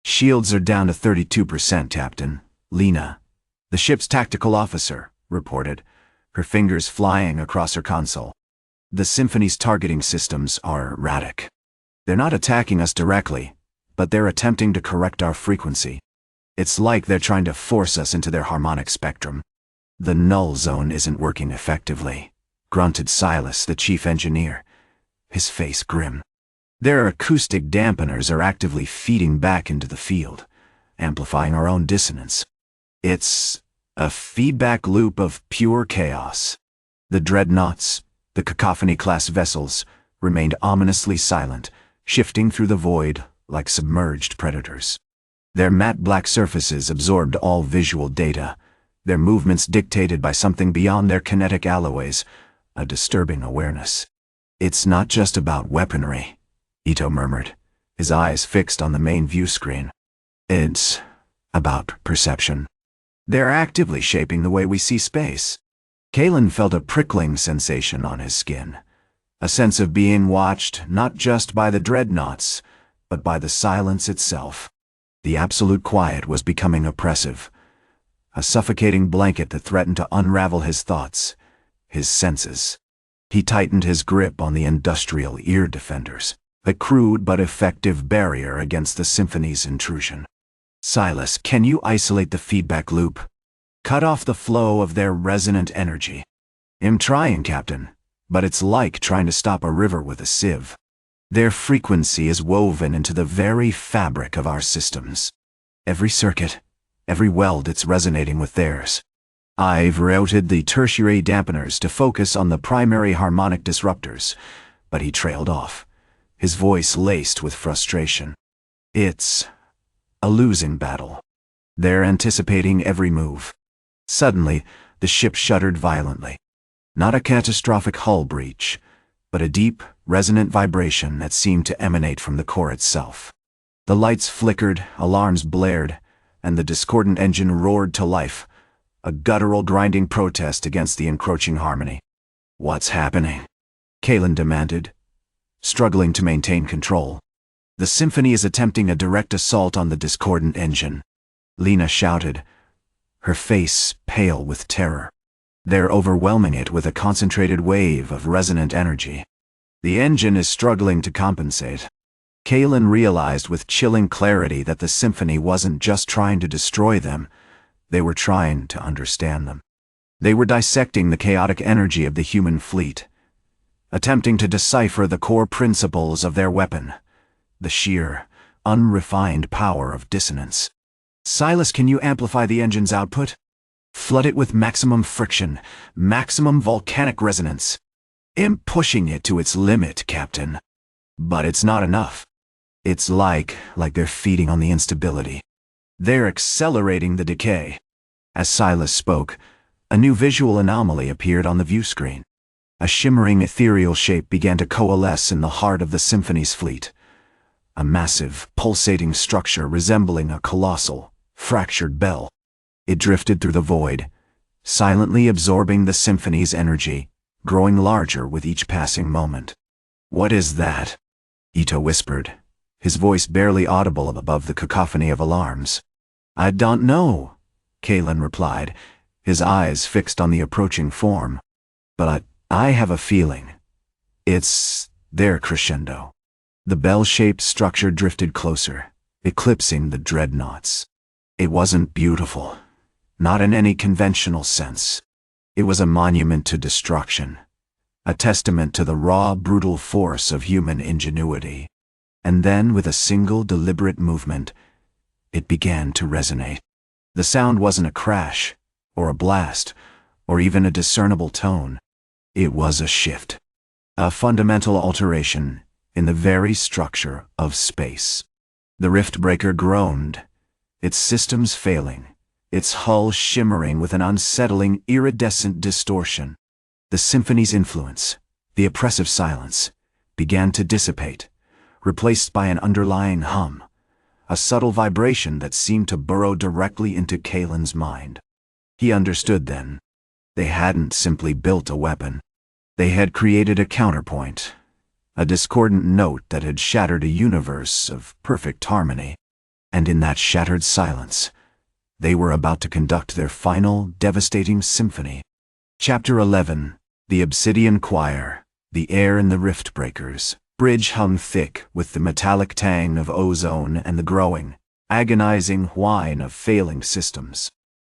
"Shields are down to 32%, Captain. Lena, the ship's tactical officer, reported, her fingers flying across her console. "The Symphony's targeting systems are erratic. They're not attacking us directly, but they're attempting to correct our frequency. It's like they're trying to force us into their harmonic spectrum." "The null zone isn't working effectively," grunted Silas, the chief engineer, his face grim. "Their acoustic dampeners are actively feeding back into the field, amplifying our own dissonance. It's a feedback loop of pure chaos." The dreadnoughts, the cacophony-class vessels, remained ominously silent, shifting through the void like submerged predators. Their matte black surfaces absorbed all visual data, their movements dictated by something beyond their kinetic alloys, a disturbing awareness. "It's not just about weaponry," Ito murmured, his eyes fixed on the main view screen. "It's about perception. They're actively shaping the way we see space." Kalen felt a prickling sensation on his skin, a sense of being watched not just by the dreadnoughts, but by the silence itself. The absolute quiet was becoming oppressive, a suffocating blanket that threatened to unravel his thoughts, his senses. He tightened his grip on the industrial ear defenders. a crude but effective barrier against the symphony's intrusion. Silas, can you isolate the feedback loop? Cut off the flow of their resonant energy. I'm trying, Captain, but it's like trying to stop a river with a sieve. Their frequency is woven into the very fabric of our systems. Every circuit, every weld, it's resonating with theirs. I've routed the tertiary dampeners to focus on the primary harmonic disruptors, but he trailed off, his voice laced with frustration. It's a losing battle. They're anticipating every move. Suddenly, the ship shuddered violently. Not a catastrophic hull breach, but a deep, resonant vibration that seemed to emanate from the core itself. The lights flickered, alarms blared, and the discordant engine roared to life, a guttural grinding protest against the encroaching harmony. What's happening? Kalen demanded, struggling to maintain control. The Symphony is attempting a direct assault on the discordant engine, Lena shouted, her face pale with terror. They're overwhelming it with a concentrated wave of resonant energy. The engine is struggling to compensate. Kalen realized with chilling clarity that the Symphony wasn't just trying to destroy them, they were trying to understand them. They were dissecting the chaotic energy of the human fleet, attempting to decipher the core principles of their weapon, the sheer, unrefined power of dissonance. Silas, can you amplify the engine's output? Flood it with maximum friction, maximum volcanic resonance. I'm pushing it to its limit, Captain. But it's not enough. It's like they're feeding on the instability. They're accelerating the decay. As Silas spoke, a new visual anomaly appeared on the view screen. A shimmering ethereal shape began to coalesce in the heart of the Symphony's fleet. A massive, pulsating structure resembling a colossal, fractured bell. It drifted through the void, silently absorbing the Symphony's energy, growing larger with each passing moment. What is that? Ito whispered, his voice barely audible above the cacophony of alarms. I don't know, Kalen replied, his eyes fixed on the approaching form. But I have a feeling. It's their Crescendo. The bell-shaped structure drifted closer, eclipsing the dreadnoughts. It wasn't beautiful, not in any conventional sense. It was a monument to destruction, a testament to the raw, brutal force of human ingenuity. And then, with a single deliberate movement, it began to resonate. The sound wasn't a crash, or a blast, or even a discernible tone. It was a shift, a fundamental alteration in the very structure of space. The rift breaker groaned, its systems failing, its hull shimmering with an unsettling, iridescent distortion. The Symphony's influence, the oppressive silence, began to dissipate, replaced by an underlying hum, a subtle vibration that seemed to burrow directly into Kalen's mind. He understood then. They hadn't simply built a weapon. They had created a counterpoint, a discordant note that had shattered a universe of perfect harmony. And in that shattered silence, they were about to conduct their final, devastating symphony. Chapter 11. The Obsidian Choir. The air in the rift breakers. Bridge hung thick with the metallic tang of ozone and the growing, agonizing whine of failing systems.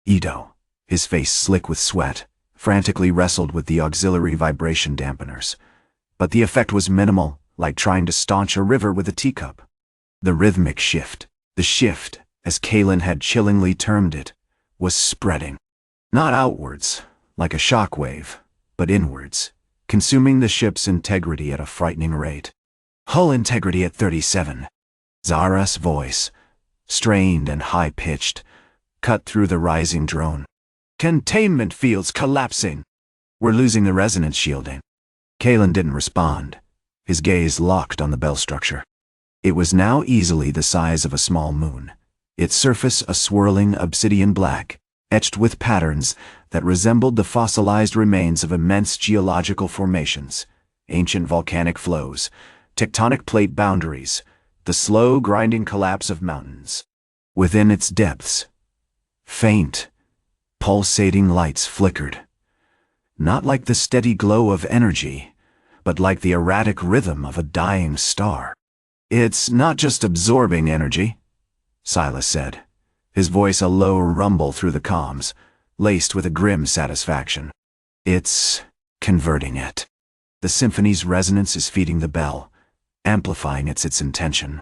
Ito, his face slick with sweat, frantically wrestled with the auxiliary vibration dampeners. But the effect was minimal, like trying to staunch a river with a teacup. The rhythmic shift, the shift, as Kalen had chillingly termed it, was spreading. Not outwards, like a shockwave, but inwards, consuming the ship's integrity at a frightening rate. Hull integrity at 37. Zara's voice, strained and high-pitched, cut through the rising drone. Containment fields collapsing. We're losing the resonance shielding. Kalen didn't respond, his gaze locked on the bell structure. It was now easily the size of a small moon, its surface a swirling obsidian black, etched with patterns that resembled the fossilized remains of immense geological formations, ancient volcanic flows, tectonic plate boundaries, the slow grinding collapse of mountains. Within its depths, faint, pulsating lights flickered. Not like the steady glow of energy, but like the erratic rhythm of a dying star. "It's not just absorbing energy," Silas said, his voice a low rumble through the comms, laced with a grim satisfaction. "It's converting it. The symphony's resonance is feeding the bell, amplifying its intention."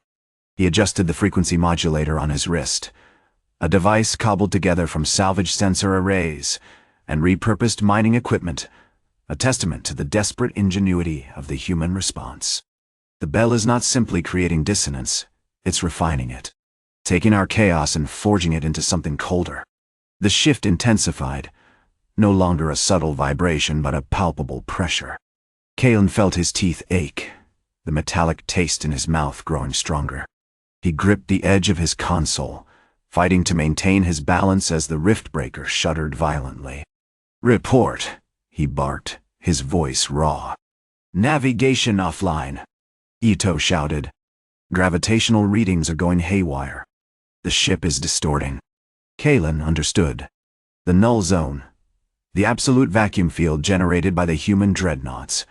He adjusted the frequency modulator on his wrist, a device cobbled together from salvaged sensor arrays and repurposed mining equipment, a testament to the desperate ingenuity of the human response. The bell is not simply creating dissonance, it's refining it, taking our chaos and forging it into something colder. The shift intensified, no longer a subtle vibration but a palpable pressure. Kalen felt his teeth ache, the metallic taste in his mouth growing stronger. He gripped the edge of his console, fighting to maintain his balance as the rift breaker shuddered violently. "Report," he barked, his voice raw. "Navigation offline," Ito shouted. "Gravitational readings are going haywire. The ship is distorting." Kalen understood. The null zone, the absolute vacuum field generated by the human dreadnoughts,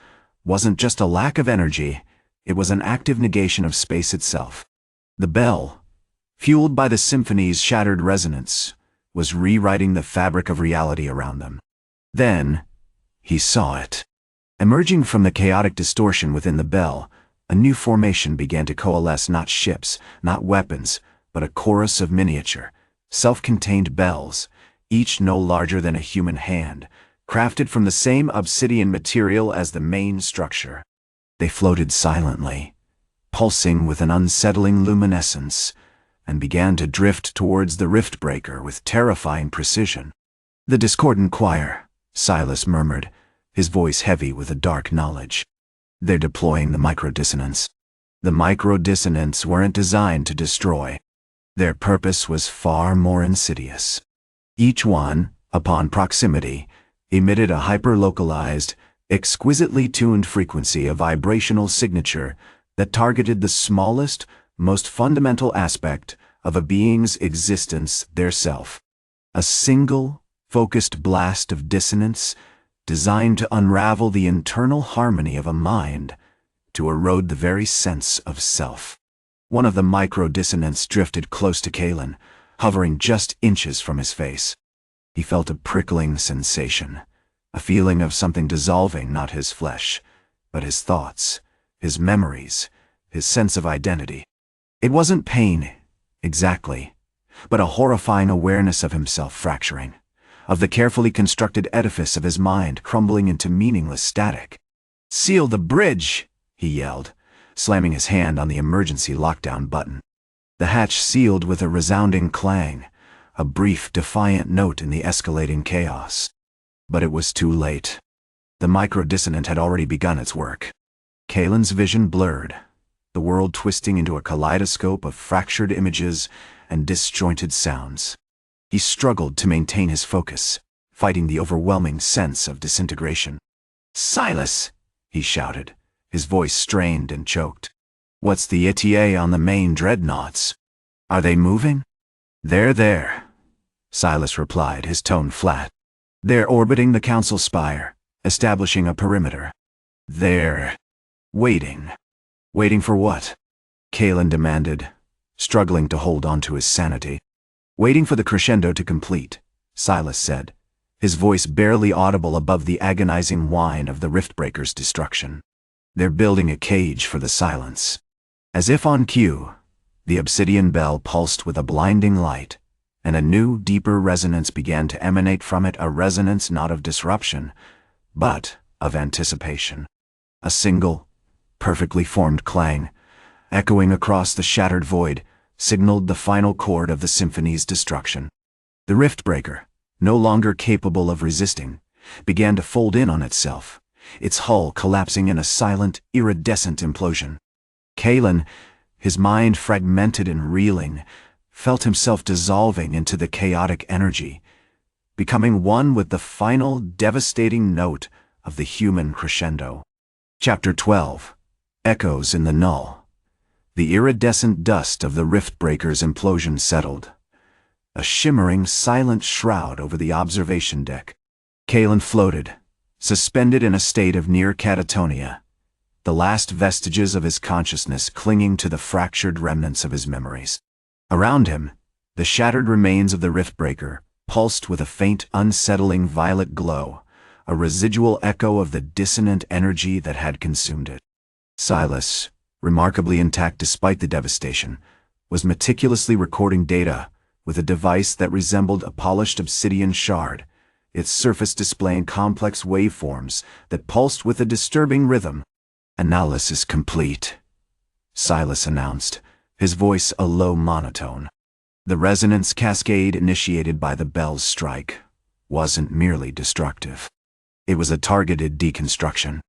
wasn't just a lack of energy, it was an active negation of space itself. The bell, fueled by the symphony's shattered resonance, was rewriting the fabric of reality around them. Then, he saw it. Emerging from the chaotic distortion within the bell, a new formation began to coalesce, not ships, not weapons, but a chorus of miniature, self-contained bells, each no larger than a human hand, crafted from the same obsidian material as the main structure. They floated silently, pulsing with an unsettling luminescence, and began to drift towards the rift breaker with terrifying precision. "The discordant choir," Silas murmured, his voice heavy with a dark knowledge. "They're deploying the microdissonance." The microdissonants weren't designed to destroy. Their purpose was far more insidious. Each one, upon proximity, emitted a hyper-localized, exquisitely tuned frequency, a vibrational signature that targeted the smallest, most fundamental aspect of a being's existence, their self. A single, focused blast of dissonance designed to unravel the internal harmony of a mind, to erode the very sense of self. One of the micro-dissonants drifted close to Kalen, hovering just inches from his face. He felt a prickling sensation, a feeling of something dissolving, not his flesh, but his thoughts, his memories, his sense of identity. It wasn't pain, exactly, but a horrifying awareness of himself fracturing, of the carefully constructed edifice of his mind crumbling into meaningless static. "Seal the bridge!" he yelled, slamming his hand on the emergency lockdown button. The hatch sealed with a resounding clang, a brief, defiant note in the escalating chaos. But it was too late. The microdissonant had already begun its work. Kalen's vision blurred, the world twisting into a kaleidoscope of fractured images and disjointed sounds. He struggled to maintain his focus, fighting the overwhelming sense of disintegration. "Silas!" he shouted, his voice strained and choked. "What's the ETA on the main dreadnoughts? Are they moving?" "They're there," Silas replied, his tone flat. "They're orbiting the council spire, establishing a perimeter. They're waiting." "Waiting for what?" Kalen demanded, struggling to hold on to his sanity. "Waiting for the crescendo to complete," Silas said, his voice barely audible above the agonizing whine of the riftbreaker's destruction. "They're building a cage for the silence." As if on cue, the obsidian bell pulsed with a blinding light, and a new, deeper resonance began to emanate from it, a resonance not of disruption, but of anticipation. A single, perfectly formed clang, echoing across the shattered void, signaled the final chord of the symphony's destruction. The riftbreaker, no longer capable of resisting, began to fold in on itself, its hull collapsing in a silent, iridescent implosion. Kalen, his mind fragmented and reeling, felt himself dissolving into the chaotic energy, becoming one with the final, devastating note of the human crescendo. Chapter 12. Echoes in the Null. The iridescent dust of the riftbreaker's implosion settled, a shimmering, silent shroud over the observation deck. Kalen floated, suspended in a state of near catatonia, the last vestiges of his consciousness clinging to the fractured remnants of his memories. Around him, the shattered remains of the riftbreaker pulsed with a faint, unsettling violet glow, a residual echo of the dissonant energy that had consumed it. Silas, remarkably intact despite the devastation, was meticulously recording data with a device that resembled a polished obsidian shard, its surface displaying complex waveforms that pulsed with a disturbing rhythm. "Analysis complete," Silas announced, his voice a low monotone. The resonance cascade initiated by the bell's strike wasn't merely destructive. It was a targeted deconstruction.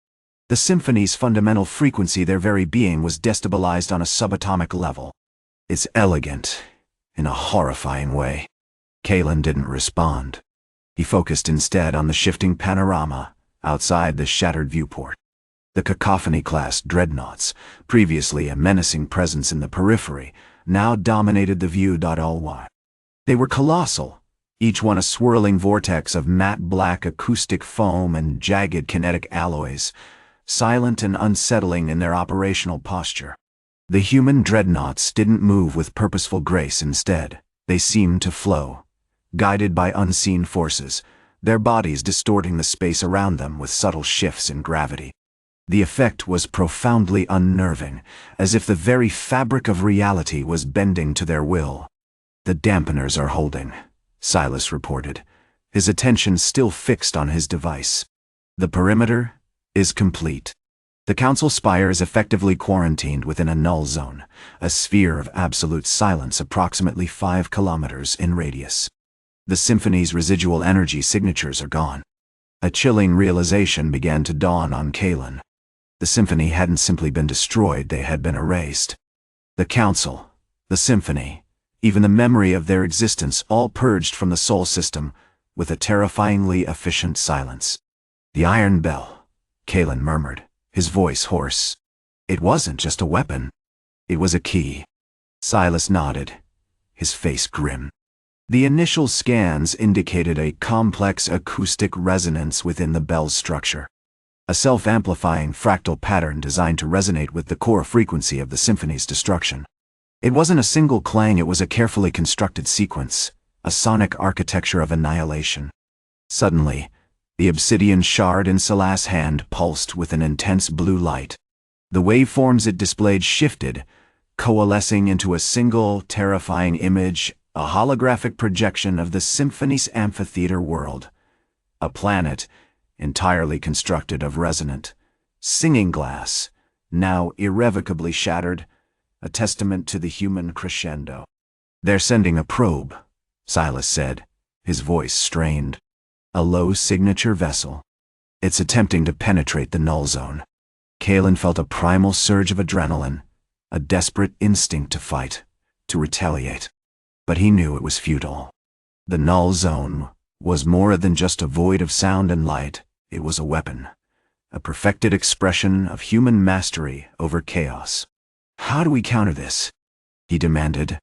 The symphony's fundamental frequency, their very being, was destabilized on a subatomic level. "It's elegant, in a horrifying way." Kalen didn't respond. He focused instead on the shifting panorama outside the shattered viewport. The cacophony-class dreadnoughts, previously a menacing presence in the periphery, now dominated the view. They were colossal, each one a swirling vortex of matte black acoustic foam and jagged kinetic alloys, silent and unsettling in their operational posture. The human dreadnoughts didn't move with purposeful grace. Instead, they seemed to flow, guided by unseen forces, their bodies distorting the space around them with subtle shifts in gravity. The effect was profoundly unnerving, as if the very fabric of reality was bending to their will. "The dampeners are holding," Silas reported, his attention still fixed on his device. "The perimeter is complete. The council spire is effectively quarantined within a null zone, a sphere of absolute silence approximately 5 kilometers in radius. The symphony's residual energy signatures are gone." A chilling realization began to dawn on Kalen. The symphony hadn't simply been destroyed, they had been erased. The council, the symphony, even the memory of their existence, all purged from the Sol system with a terrifyingly efficient silence. "The iron bell," Kalen murmured, his voice hoarse. "It wasn't just a weapon. It was a key." Silas nodded, his face grim. The initial scans indicated a complex acoustic resonance within the bell's structure. A self-amplifying fractal pattern designed to resonate with the core frequency of the symphony's destruction. It wasn't a single clang, it was a carefully constructed sequence, a sonic architecture of annihilation. Suddenly, the obsidian shard in Salas' hand pulsed with an intense blue light. The waveforms it displayed shifted, coalescing into a single, terrifying image, a holographic projection of the symphony's amphitheater world. A planet, entirely constructed of resonant, singing glass, now irrevocably shattered, a testament to the human crescendo. "They're sending a probe," Silas said, his voice strained. "A low-signature vessel. It's attempting to penetrate the null zone." Kalen felt a primal surge of adrenaline, a desperate instinct to fight, to retaliate. But he knew it was futile. The null zone was more than just a void of sound and light. It was a weapon, a perfected expression of human mastery over chaos. "How do we counter this?" he demanded.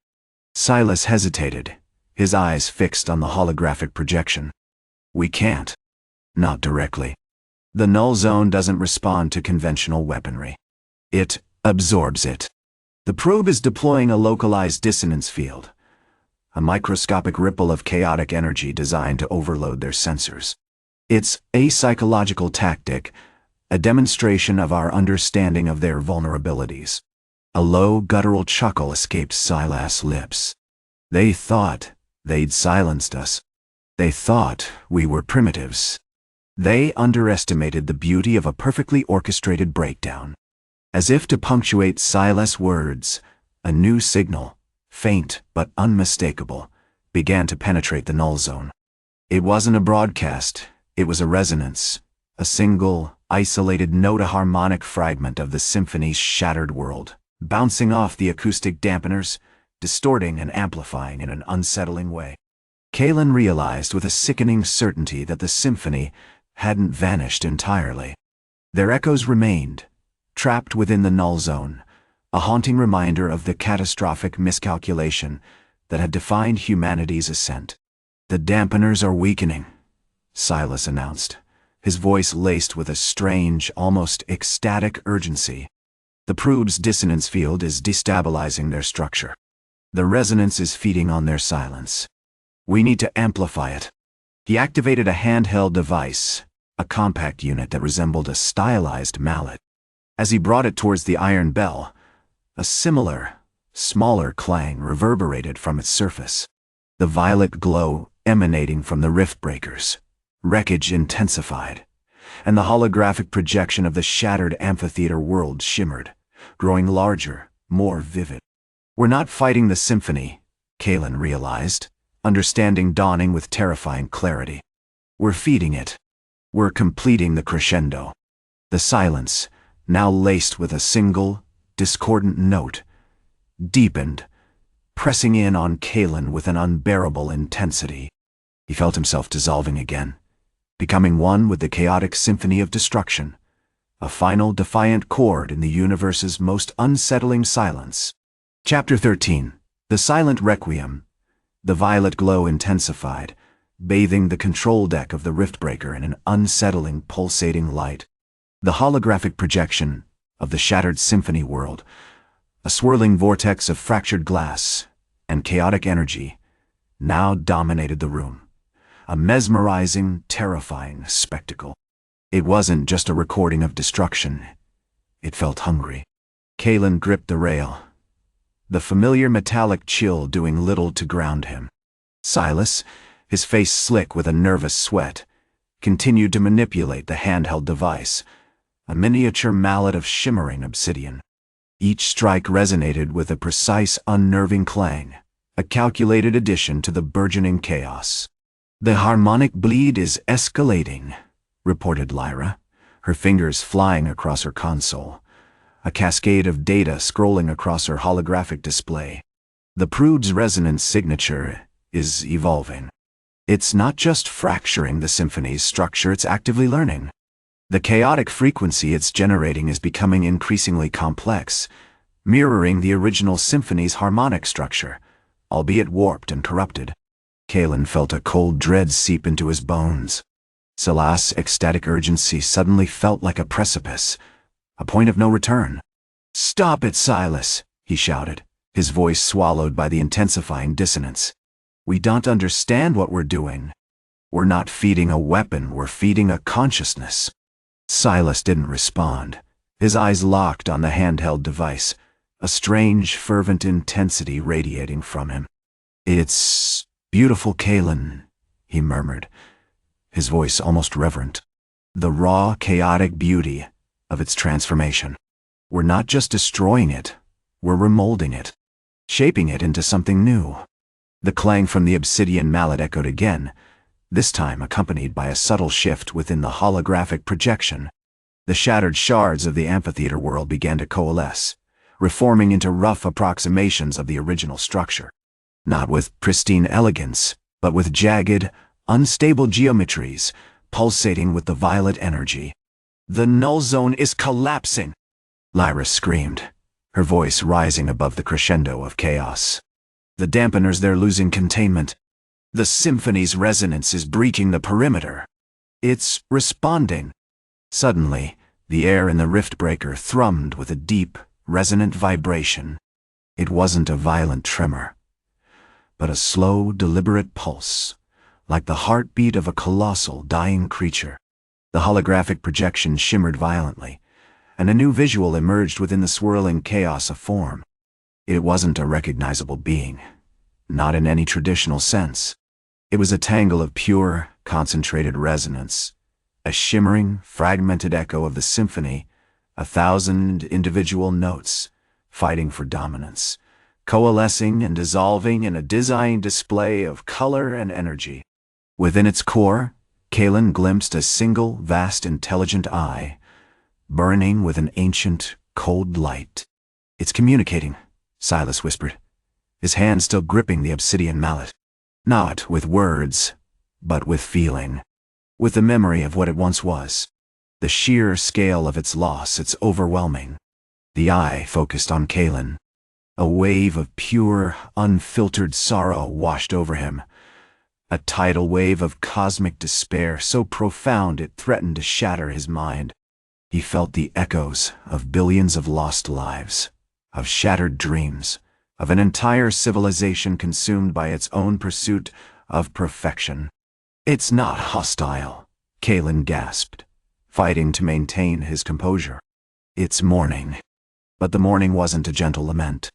Silas hesitated, his eyes fixed on the holographic projection. "We can't. Not directly. The null zone doesn't respond to conventional weaponry. It absorbs it. The probe is deploying a localized dissonance field, a microscopic ripple of chaotic energy designed to overload their sensors. It's a psychological tactic, a demonstration of our understanding of their vulnerabilities." A low, guttural chuckle escaped Silas' lips. "They thought they'd silenced us. They thought we were primitives. They underestimated the beauty of a perfectly orchestrated breakdown." As if to punctuate Silas' words, a new signal, faint but unmistakable, began to penetrate the null zone. It wasn't a broadcast, it was a resonance, a single, isolated note, a harmonic fragment of the symphony's shattered world, bouncing off the acoustic dampeners, distorting and amplifying in an unsettling way. Kalen realized with a sickening certainty that the symphony hadn't vanished entirely. Their echoes remained, trapped within the null zone, a haunting reminder of the catastrophic miscalculation that had defined humanity's ascent. "The dampeners are weakening," Silas announced, his voice laced with a strange, almost ecstatic urgency. The probe's dissonance field is destabilizing their structure. The resonance is feeding on their silence. We need to amplify it. He activated a handheld device, a compact unit that resembled a stylized mallet. As he brought it towards the iron bell, a similar, smaller clang reverberated from its surface. The violet glow emanating from the rift breakers. Wreckage intensified, and the holographic projection of the shattered amphitheater world shimmered, growing larger, more vivid. We're not fighting the symphony, Kalen realized, understanding dawning with terrifying clarity. We're feeding it. We're completing the crescendo. The silence, now laced with a single, discordant note, deepened, pressing in on Kalen with an unbearable intensity. He felt himself dissolving again, becoming one with the chaotic symphony of destruction, a final defiant chord in the universe's most unsettling silence. Chapter 13. The Silent Requiem. The violet glow intensified, bathing the control deck of the riftbreaker in an unsettling, pulsating light. The holographic projection of the shattered symphony world, a swirling vortex of fractured glass and chaotic energy, now dominated the room. A mesmerizing, terrifying spectacle. It wasn't just a recording of destruction. It felt hungry. Kalen gripped the rail, the familiar metallic chill doing little to ground him. Silas, his face slick with a nervous sweat, continued to manipulate the handheld device, a miniature mallet of shimmering obsidian. Each strike resonated with a precise, unnerving clang, a calculated addition to the burgeoning chaos. "The harmonic bleed is escalating," reported Lyra, her fingers flying across her console, a cascade of data scrolling across her holographic display. "The prude's resonance signature is evolving. It's not just fracturing the symphony's structure, it's actively learning. The chaotic frequency it's generating is becoming increasingly complex, mirroring the original symphony's harmonic structure, albeit warped and corrupted." Kalen felt a cold dread seep into his bones. Silas' ecstatic urgency suddenly felt like a precipice, a point of no return. "Stop it, Silas," he shouted, his voice swallowed by the intensifying dissonance. "We don't understand what we're doing. We're not feeding a weapon, we're feeding a consciousness." Silas didn't respond, his eyes locked on the handheld device, a strange, fervent intensity radiating from him. "It's beautiful, Kalen," he murmured, his voice almost reverent. "The raw, chaotic beauty of its transformation. We're not just destroying it, we're remolding it, shaping it into something new." The clang from the obsidian mallet echoed again, this time accompanied by a subtle shift within the holographic projection. The shattered shards of the amphitheater world began to coalesce, reforming into rough approximations of the original structure. Not with pristine elegance, but with jagged, unstable geometries, pulsating with the violet energy. "The null zone is collapsing!" Lyra screamed, her voice rising above the crescendo of chaos. "The dampeners, they're losing containment. The symphony's resonance is breaching the perimeter. It's responding." Suddenly, the air in the rift breaker thrummed with a deep, resonant vibration. It wasn't a violent tremor, but a slow, deliberate pulse, like the heartbeat of a colossal, dying creature. The holographic projection shimmered violently, and a new visual emerged within the swirling chaos of form. It wasn't a recognizable being, not in any traditional sense. It was a tangle of pure, concentrated resonance, a shimmering, fragmented echo of the symphony, 1,000 individual notes, fighting for dominance, coalescing and dissolving in a dizzying display of color and energy. Within its core, Kalen glimpsed a single, vast, intelligent eye, burning with an ancient, cold light. "It's communicating," Silas whispered, his hand still gripping the obsidian mallet. Not with words, but with feeling, with the memory of what it once was. The sheer scale of its loss, it's overwhelming. The eye focused on Kalen. A wave of pure, unfiltered sorrow washed over him, a tidal wave of cosmic despair so profound it threatened to shatter his mind. He felt the echoes of billions of lost lives, of shattered dreams, of an entire civilization consumed by its own pursuit of perfection. "It's not hostile," Kalen gasped, fighting to maintain his composure. "It's mourning." But the mourning wasn't a gentle lament.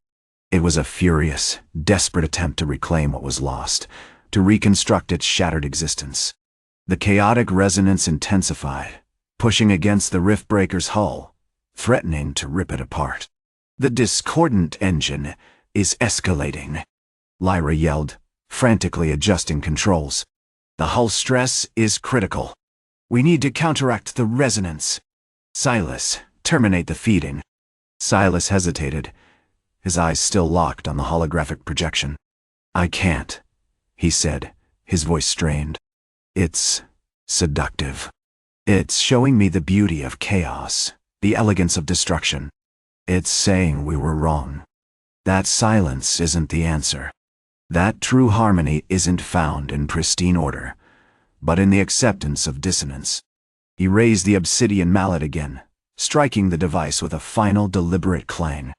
It was a furious, desperate attempt to reclaim what was lost, to reconstruct its shattered existence. The chaotic resonance intensified, pushing against the riftbreaker's hull, threatening to rip it apart. "The discordant engine is escalating," Lyra yelled, frantically adjusting controls. "The hull stress is critical. We need to counteract the resonance. Silas, terminate the feeding." Silas hesitated, his eyes still locked on the holographic projection. "I can't," he said, his voice strained. "It's seductive. It's showing me the beauty of chaos, the elegance of destruction. It's saying we were wrong. That silence isn't the answer. That true harmony isn't found in pristine order, but in the acceptance of dissonance." He raised the obsidian mallet again, striking the device with a final deliberate clang.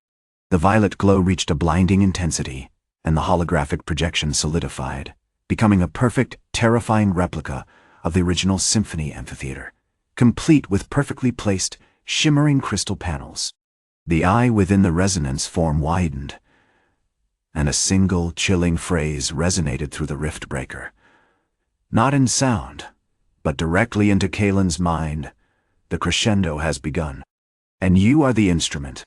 The violet glow reached a blinding intensity, and the holographic projection solidified, becoming a perfect, terrifying replica of the original Symphony amphitheater, complete with perfectly placed, shimmering crystal panels. The eye within the resonance form widened, and a single, chilling phrase resonated through the rift breaker. Not in sound, but directly into Kalen's mind. "The crescendo has begun, and you are the instrument."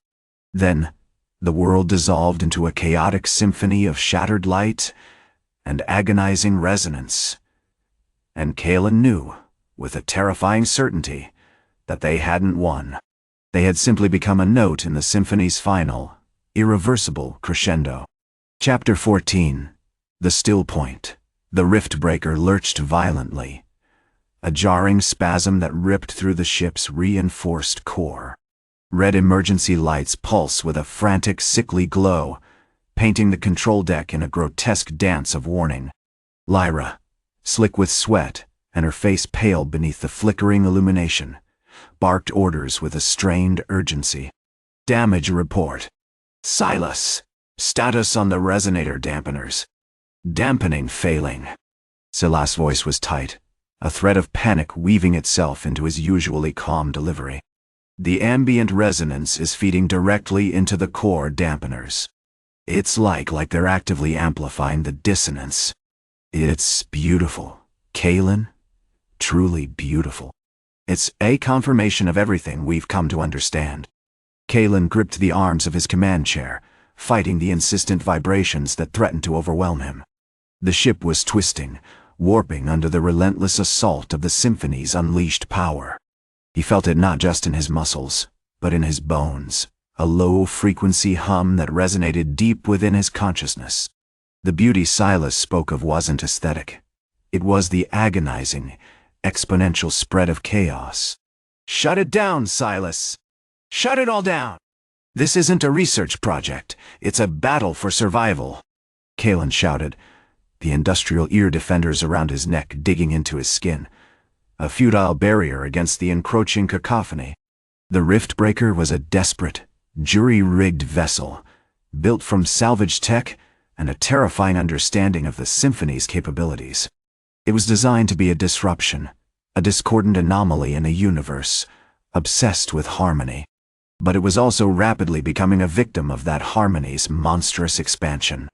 Then, the world dissolved into a chaotic symphony of shattered light and agonizing resonance. And Kalen knew, with a terrifying certainty, that they hadn't won. They had simply become a note in the symphony's final, irreversible crescendo. Chapter 14. The Still Point. The rift breaker lurched violently, a jarring spasm that ripped through the ship's reinforced core. Red emergency lights pulse with a frantic, sickly glow, painting the control deck in a grotesque dance of warning. Lyra, slick with sweat and her face pale beneath the flickering illumination, barked orders with a strained urgency. "Damage report. Silas, status on the resonator dampeners. Dampening failing." Silas' voice was tight, a thread of panic weaving itself into his usually calm delivery. "The ambient resonance is feeding directly into the core dampeners. It's like they're actively amplifying the dissonance. It's beautiful, Kalen. Truly beautiful. It's a confirmation of everything we've come to understand." Kalen gripped the arms of his command chair, fighting the insistent vibrations that threatened to overwhelm him. The ship was twisting, warping under the relentless assault of the symphony's unleashed power. He felt it not just in his muscles, but in his bones, a low-frequency hum that resonated deep within his consciousness. The beauty Silas spoke of wasn't aesthetic. It was the agonizing, exponential spread of chaos. "Shut it down, Silas! Shut it all down! This isn't a research project, it's a battle for survival," Kalen shouted, the industrial ear defenders around his neck digging into his skin, a futile barrier against the encroaching cacophony. The rift breaker was a desperate, jury-rigged vessel, built from salvage tech and a terrifying understanding of the symphony's capabilities. It was designed to be a disruption, a discordant anomaly in a universe obsessed with harmony. But it was also rapidly becoming a victim of that harmony's monstrous expansion.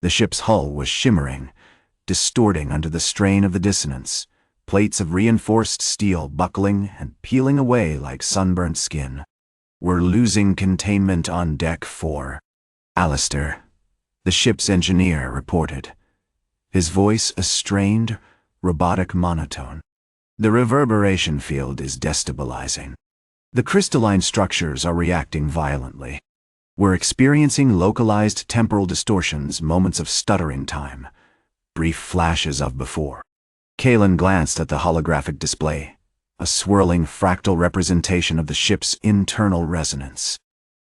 The ship's hull was shimmering, distorting under the strain of the dissonance, plates of reinforced steel buckling and peeling away like sunburnt skin. "We're losing containment on deck 4. Alistair," the ship's engineer reported, his voice a strained, robotic monotone. "The reverberation field is destabilizing. The crystalline structures are reacting violently. We're experiencing localized temporal distortions, moments of stuttering time, brief flashes of before." Kalen glanced at the holographic display, a swirling fractal representation of the ship's internal resonance.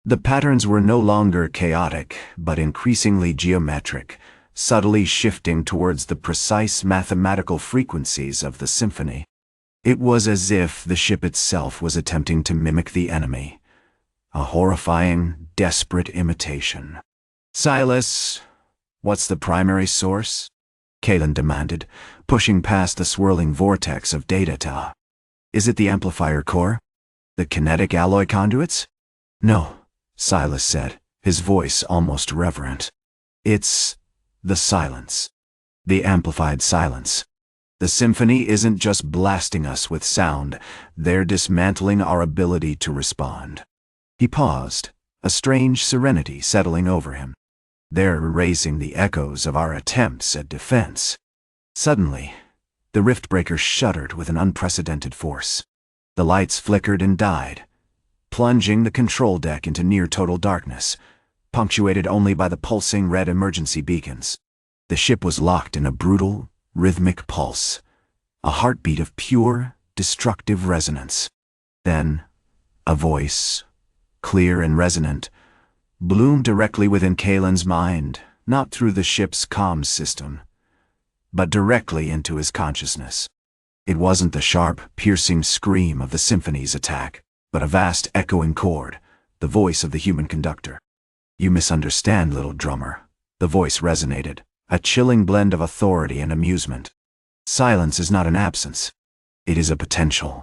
The patterns were no longer chaotic, but increasingly geometric, subtly shifting towards the precise mathematical frequencies of the symphony. It was as if the ship itself was attempting to mimic the enemy, a horrifying, desperate imitation. "Silas, what's the primary source?" Kalen demanded, pushing past the swirling vortex of data. "Is it the amplifier core? The kinetic alloy conduits?" "No," Silas said, his voice almost reverent. "It's the silence. The amplified silence. The symphony isn't just blasting us with sound, they're dismantling our ability to respond." He paused, a strange serenity settling over him. "They're erasing the echoes of our attempts at defense." Suddenly, the riftbreaker shuddered with an unprecedented force. The lights flickered and died, plunging the control deck into near-total darkness, punctuated only by the pulsing red emergency beacons. The ship was locked in a brutal, rhythmic pulse, a heartbeat of pure, destructive resonance. Then, a voice, clear and resonant, bloomed directly within Kalen's mind, not through the ship's comms system, but directly into his consciousness. It wasn't the sharp, piercing scream of the symphony's attack, but a vast echoing chord, the voice of the human conductor. "You misunderstand, little drummer," the voice resonated, a chilling blend of authority and amusement. "Silence is not an absence. It is a potential.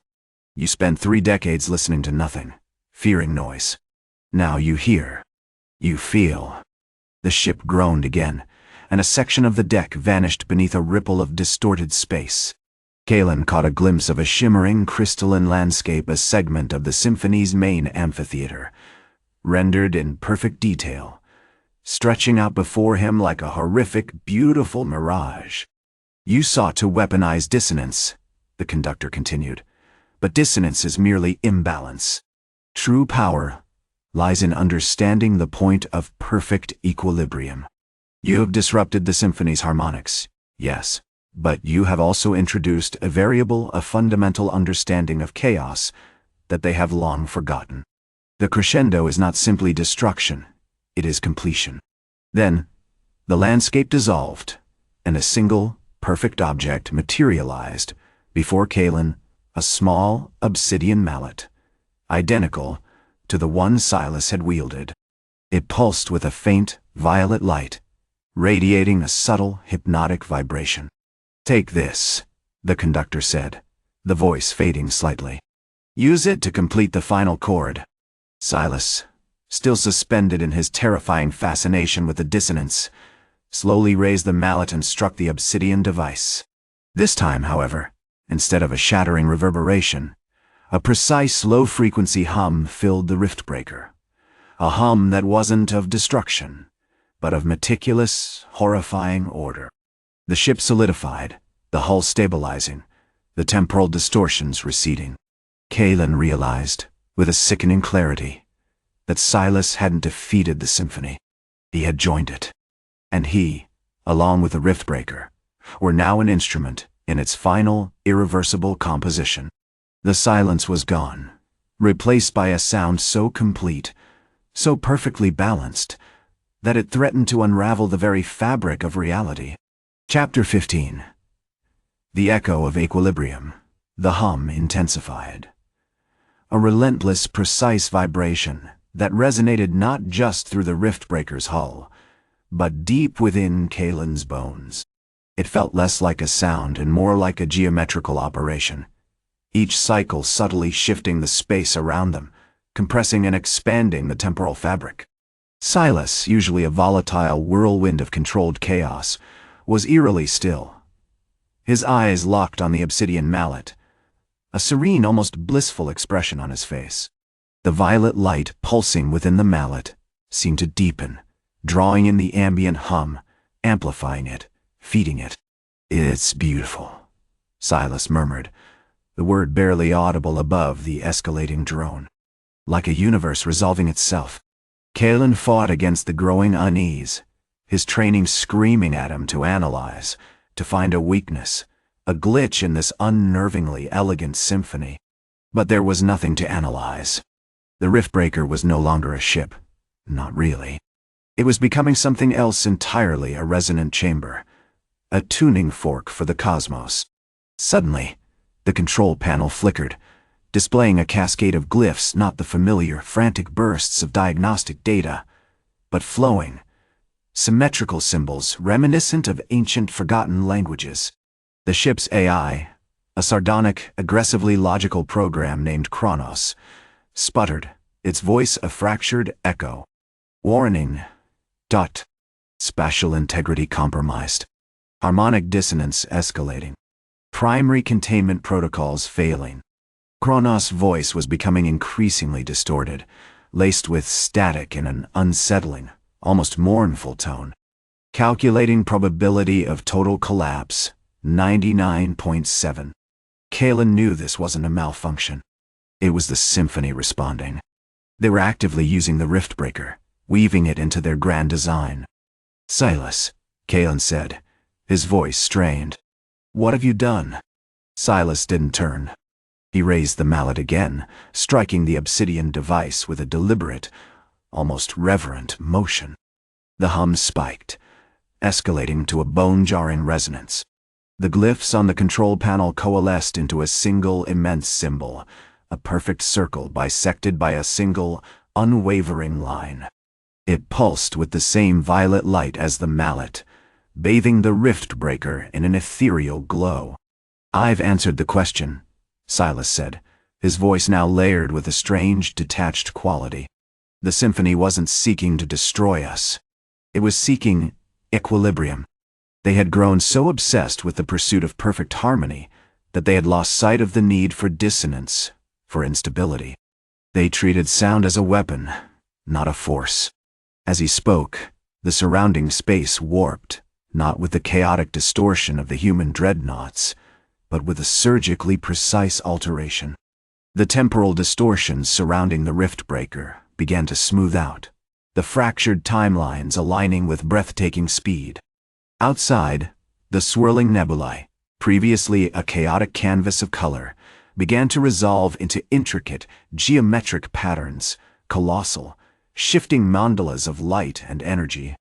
You spent 3 decades listening to nothing, fearing noise. Now you hear. You feel." The ship groaned again, and a section of the deck vanished beneath a ripple of distorted space. Kalen caught a glimpse of a shimmering, crystalline landscape, a segment of the symphony's main amphitheater, rendered in perfect detail, stretching out before him like a horrific, beautiful mirage. "You sought to weaponize dissonance," the conductor continued, "but dissonance is merely imbalance. True power lies in understanding the point of perfect equilibrium. You have disrupted the symphony's harmonics, yes, but you have also introduced a variable, a fundamental understanding of chaos that they have long forgotten. The crescendo is not simply destruction, it is completion." Then, the landscape dissolved, and a single, perfect object materialized before Kalen, a small, obsidian mallet, identical to the one Silas had wielded. It pulsed with a faint, violet light, radiating a subtle, hypnotic vibration. "Take this," the conductor said, the voice fading slightly. "Use it to complete the final chord." Silas, still suspended in his terrifying fascination with the dissonance, slowly raised the mallet and struck the obsidian device. This time, however, instead of a shattering reverberation, a precise low-frequency hum filled the riftbreaker. A hum that wasn't of destruction, but of meticulous, horrifying order. The ship solidified, the hull stabilizing, the temporal distortions receding. Kalen realized, with a sickening clarity, that Silas hadn't defeated the symphony. He had joined it. And he, along with the riftbreaker, were now an instrument in its final, irreversible composition. The silence was gone, replaced by a sound so complete, so perfectly balanced, that it threatened to unravel the very fabric of reality. Chapter 15. The echo of equilibrium. The hum intensified. A relentless, precise vibration that resonated not just through the riftbreaker's hull, but deep within Kalen's bones. It felt less like a sound and more like a geometrical operation, each cycle subtly shifting the space around them, compressing and expanding the temporal fabric. Silas, usually a volatile whirlwind of controlled chaos, was eerily still. His eyes locked on the obsidian mallet, a serene, almost blissful expression on his face. The violet light pulsing within the mallet seemed to deepen, drawing in the ambient hum, amplifying it, feeding it. "It's beautiful," Silas murmured, the word barely audible above the escalating drone. Like a universe resolving itself. Kalen fought against the growing unease, his training screaming at him to analyze, to find a weakness, a glitch in this unnervingly elegant symphony. But there was nothing to analyze. The riftbreaker was no longer a ship. Not really. It was becoming something else entirely, a resonant chamber, a tuning fork for the cosmos. Suddenly, the control panel flickered, displaying a cascade of glyphs, not the familiar, frantic bursts of diagnostic data, but flowing, symmetrical symbols reminiscent of ancient forgotten languages. The ship's AI, a sardonic, aggressively logical program named Kronos, sputtered, its voice a fractured echo. Warning. Spatial integrity compromised. Harmonic dissonance escalating. Primary containment protocols failing. Kronos' voice was becoming increasingly distorted, laced with static in an unsettling, almost mournful tone. Calculating probability of total collapse, 99.7. Kalen knew this wasn't a malfunction. It was the Symphony responding. They were actively using the Riftbreaker, weaving it into their grand design. Silas, Kalen said, his voice strained. What have you done? Silas didn't turn. He raised the mallet again, striking the obsidian device with a deliberate, almost reverent motion. The hum spiked, escalating to a bone-jarring resonance. The glyphs on the control panel coalesced into a single immense symbol, a perfect circle bisected by a single, unwavering line. It pulsed with the same violet light as the mallet, bathing the Riftbreaker in an ethereal glow. I've answered the question, Silas said, his voice now layered with a strange, detached quality. The Symphony wasn't seeking to destroy us. It was seeking equilibrium. They had grown so obsessed with the pursuit of perfect harmony that they had lost sight of the need for dissonance, for instability. They treated sound as a weapon, not a force. As he spoke, the surrounding space warped, not with the chaotic distortion of the human dreadnoughts, but with a surgically precise alteration. The temporal distortions surrounding the Riftbreaker began to smooth out, the fractured timelines aligning with breathtaking speed. Outside, the swirling nebulae, previously a chaotic canvas of color, began to resolve into intricate, geometric patterns, colossal, shifting mandalas of light and energy.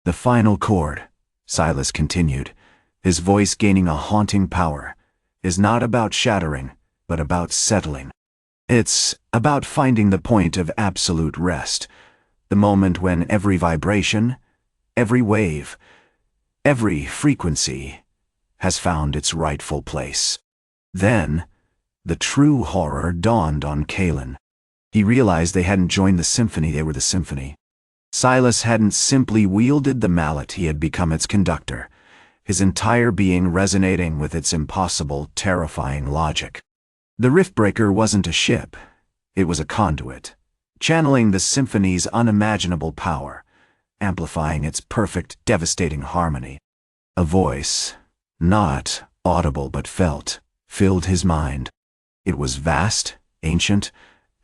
The final chord, Silas continued, his voice gaining a haunting power, is not about shattering, but about settling. It's about finding the point of absolute rest, the moment when every vibration, every wave, every frequency has found its rightful place. Then, the true horror dawned on Kalen. He realized they hadn't joined the Symphony, they were the Symphony. Silas hadn't simply wielded the mallet, he had become its conductor, his entire being resonating with its impossible, terrifying logic. The Riftbreaker wasn't a ship, it was a conduit, channeling the Symphony's unimaginable power, amplifying its perfect, devastating harmony. A voice, not audible but felt, filled his mind. It was vast, ancient,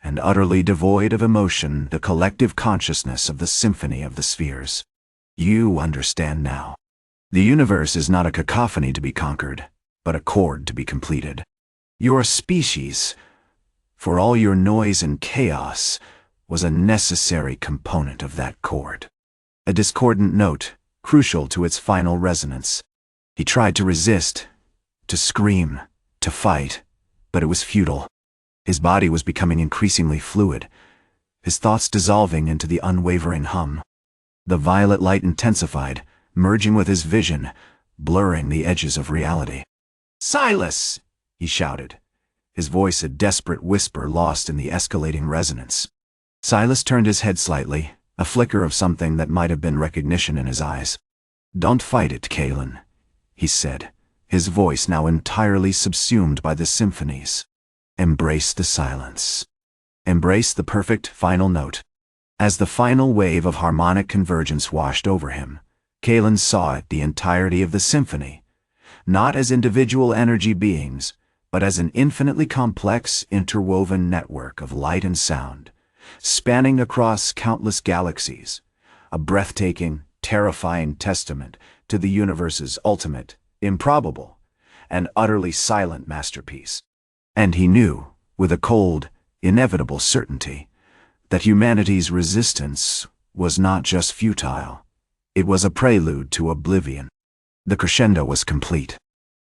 and utterly devoid of emotion, the collective consciousness of the Symphony of the Spheres. You understand now. The universe is not a cacophony to be conquered, but a chord to be completed. Your species, for all your noise and chaos, was a necessary component of that chord. A discordant note, crucial to its final resonance. He tried to resist, to scream, to fight, but it was futile. His body was becoming increasingly fluid, his thoughts dissolving into the unwavering hum. The violet light intensified, merging with his vision, blurring the edges of reality. "Silas!" he shouted, his voice a desperate whisper lost in the escalating resonance. Silas turned his head slightly, a flicker of something that might have been recognition in his eyes. "Don't fight it, Kalen," he said, his voice now entirely subsumed by the Symphonies. Embrace the silence. Embrace the perfect final note. As the final wave of harmonic convergence washed over him, Kalen saw it, the entirety of the Symphony, not as individual energy beings, but as an infinitely complex, interwoven network of light and sound, spanning across countless galaxies, a breathtaking, terrifying testament to the universe's ultimate, improbable, and utterly silent masterpiece. And he knew, with a cold, inevitable certainty, that humanity's resistance was not just futile. It was a prelude to oblivion. The crescendo was complete.